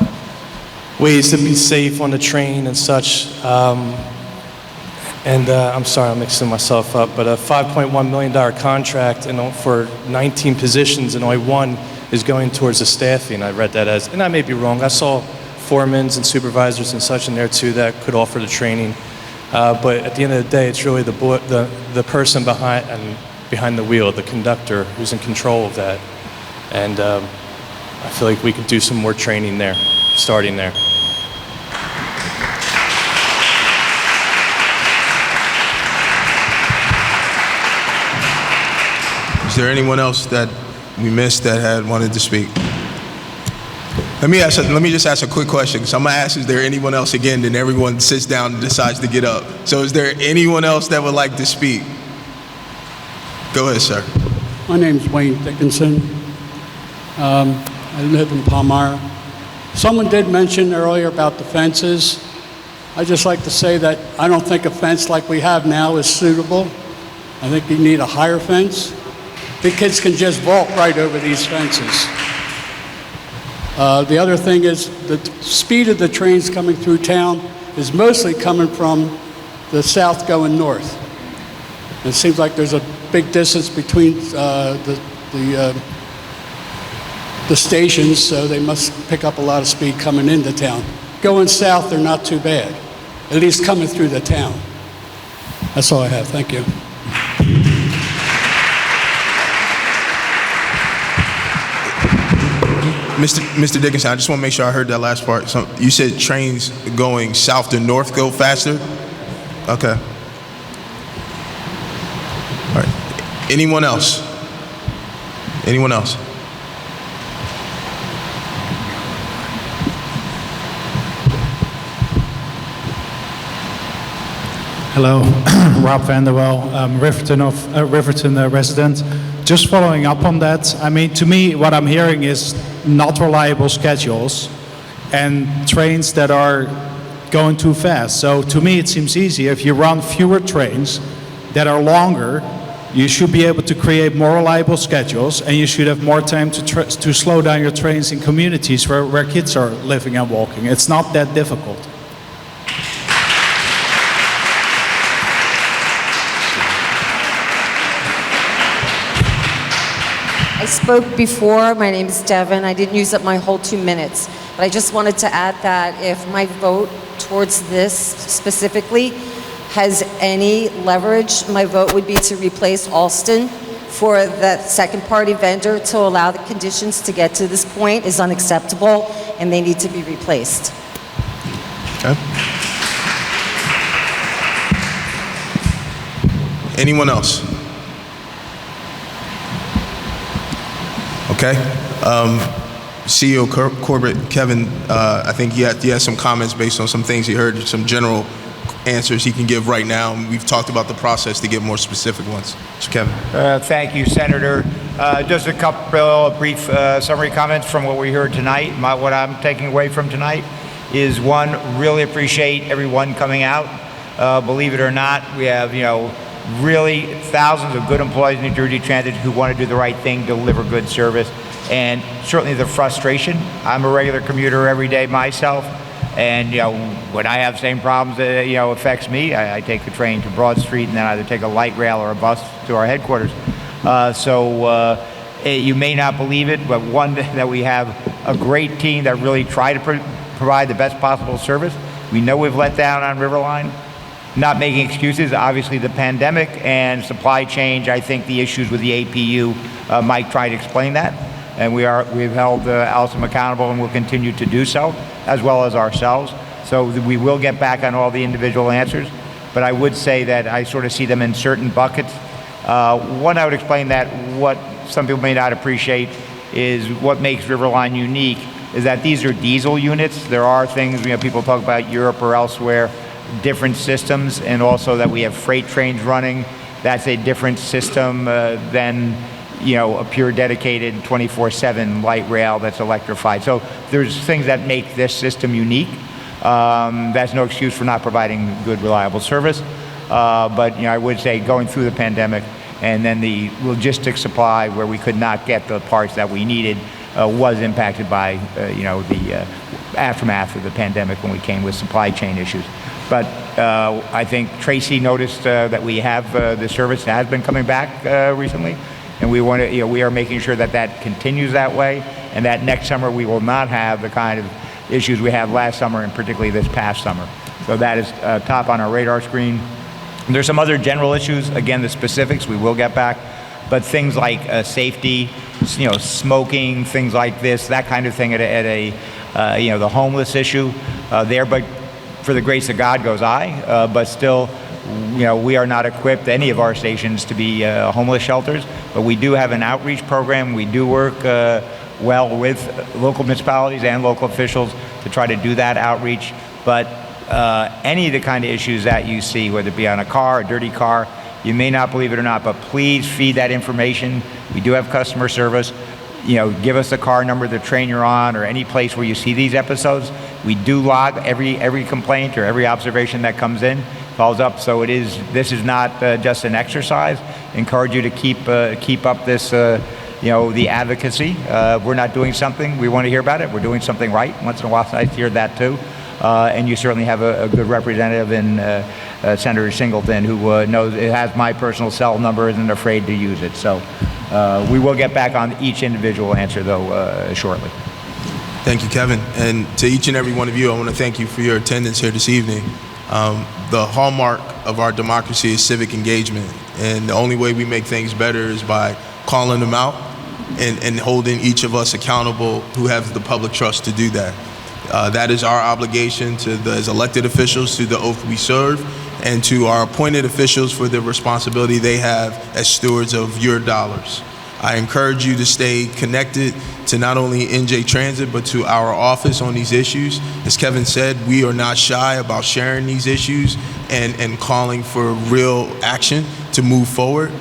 ways to be safe on the train and such. I'm sorry, I'm mixing myself up, but a $5.1 million contract for 19 positions and only 1 is going towards the staffing. I read that as, and I may be wrong, I saw foremans and supervisors and such in there too that could offer the training. But at the end of the day, it's really the person behind the wheel, the conductor, who's in control of that. And I feel like we could do some more training there, starting there. Is there anyone else that we missed that had wanted to speak? Let me just ask a quick question. So I'm gonna ask, is there anyone else again? Then everyone sits down and decides to get up. So is there anyone else that would like to speak? Go ahead, sir. My name's Wayne Dickinson. I live in Palmyra. Someone did mention earlier about the fences. I'd just like to say that I don't think a fence like we have now is suitable. I think you need a higher fence. The kids can just vault right over these fences. The other thing is the speed of the trains coming through town is mostly coming from the south going north. It seems like there's a big distance between the stations, so they must pick up a lot of speed coming into town. Going south, they're not too bad, at least coming through the town. That's all I have. Thank you. Mr. Dickinson, I just want to make sure I heard that last part. So you said trains going south to north go faster? Okay. All right. Anyone else? Anyone else? Hello, Rob Vanderwell, Riverton resident. Just following up on that, I mean, to me, what I'm hearing is not reliable schedules and trains that are going too fast. So to me, it seems easy. If you run fewer trains that are longer, you should be able to create more reliable schedules, and you should have more time to slow down your trains in communities where kids are living and walking. It's not that difficult. I spoke before. My name is Devin. I didn't use up my whole 2 minutes, but I just wanted to add that if my vote towards this specifically has any leverage, my vote would be to replace Alston for that second-party vendor to allow the conditions to get to this point is unacceptable, and they need to be replaced. Okay. Anyone else? Okay. CEO Corbett, Kevin, I think he had some comments based on some things he heard, some general answers he can give right now. We've talked about the process to get more specific ones. So Kevin. Thank you, Senator. Just a couple brief summary comments from what we heard tonight. What I'm taking away from tonight is, one, really appreciate everyone coming out. Believe it or not, we have, really thousands of good employees in New Jersey Transit who want to do the right thing, deliver good service, and certainly the frustration. I'm a regular commuter every day myself, and when I have same problems that affects me, I take the train to Broad Street and then either take a light rail or a bus to our headquarters. You may not believe it, but one, that we have a great team that really try to provide the best possible service. We know we've let down on Riverline. Not making excuses, obviously the pandemic and supply chain, I think the issues with the APU, Mike tried to explain that, and we've held Alstom accountable and will continue to do so, as well as ourselves. So we will get back on all the individual answers, but I would say that I sort of see them in certain buckets. One, I would explain that what some people may not appreciate is what makes Riverline unique is that these are diesel units. There are things, people talk about Europe or elsewhere, different systems, and also that we have freight trains running. That's a different system than a pure dedicated 24/7 light rail that's electrified. So there's things that make this system unique. That's no excuse for not providing good, reliable service. But I would say going through the pandemic and then the logistics supply where we could not get the parts that we needed was impacted by the aftermath of the pandemic when we came with supply chain issues. But I think Tracy noticed that we have the service has been coming back recently, and we want to, we are making sure that that continues that way, and that next summer we will not have the kind of issues we had last summer, and particularly this past summer. So that is top on our radar screen. And there's some other general issues. Again, the specifics we will get back, but things like safety, smoking, things like this, that kind of thing at a the homeless issue there, but. For the grace of God goes I, but still, we are not equipped, any of our stations, to be homeless shelters, but we do have an outreach program. We do work well with local municipalities and local officials to try to do that outreach, but any of the kind of issues that you see, whether it be on a car, a dirty car, you may not believe it or not, but please feed that information. We do have customer service. Give us the car number, the train you're on, or any place where you see these episodes. We do log every complaint or every observation that comes in, follows up. So this is not just an exercise. Encourage you to keep up this, the advocacy. We're not doing something, we want to hear about it. We're doing something right. Once in a while, I hear that too. And you certainly have a good representative in Senator Singleton, who knows it has my personal cell number, isn't afraid to use it. So we will get back on each individual answer, though, shortly. Thank you, Kevin. And to each and every one of you, I want to thank you for your attendance here this evening. The hallmark of our democracy is civic engagement. And the only way we make things better is by calling them out and holding each of us accountable who have the public trust to do that. That is our obligation as elected officials, to the oath we serve, and to our appointed officials for the responsibility they have as stewards of your dollars. I encourage you to stay connected to not only NJ Transit, but to our office on these issues. As Kevin said, we are not shy about sharing these issues and calling for real action to move forward.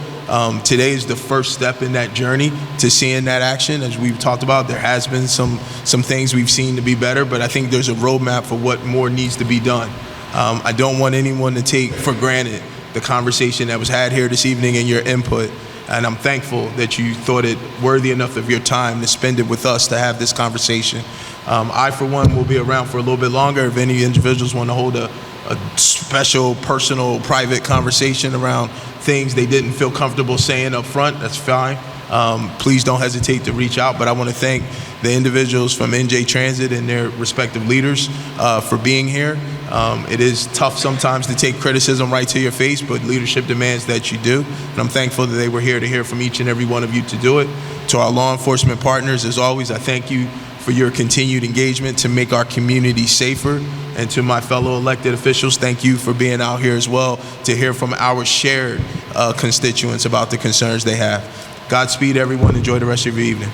Today is the first step in that journey to seeing that action. As we've talked about, there has been some things we've seen to be better, but I think there's a roadmap for what more needs to be done. I don't want anyone to take for granted the conversation that was had here this evening and your input. And I'm thankful that you thought it worthy enough of your time to spend it with us to have this conversation. I, for one, will be around for a little bit longer. If any individuals want to hold a special, personal, private conversation around things they didn't feel comfortable saying up front, that's fine. Please don't hesitate to reach out. But I want to thank the individuals from NJ Transit and their respective leaders for being here. It is tough sometimes to take criticism right to your face, but leadership demands that you do. And I'm thankful that they were here to hear from each and every one of you to do it. To our law enforcement partners, as always, I thank you for your continued engagement to make our community safer. And to my fellow elected officials, thank you for being out here as well to hear from our shared constituents about the concerns they have. Godspeed, everyone. Enjoy the rest of your evening.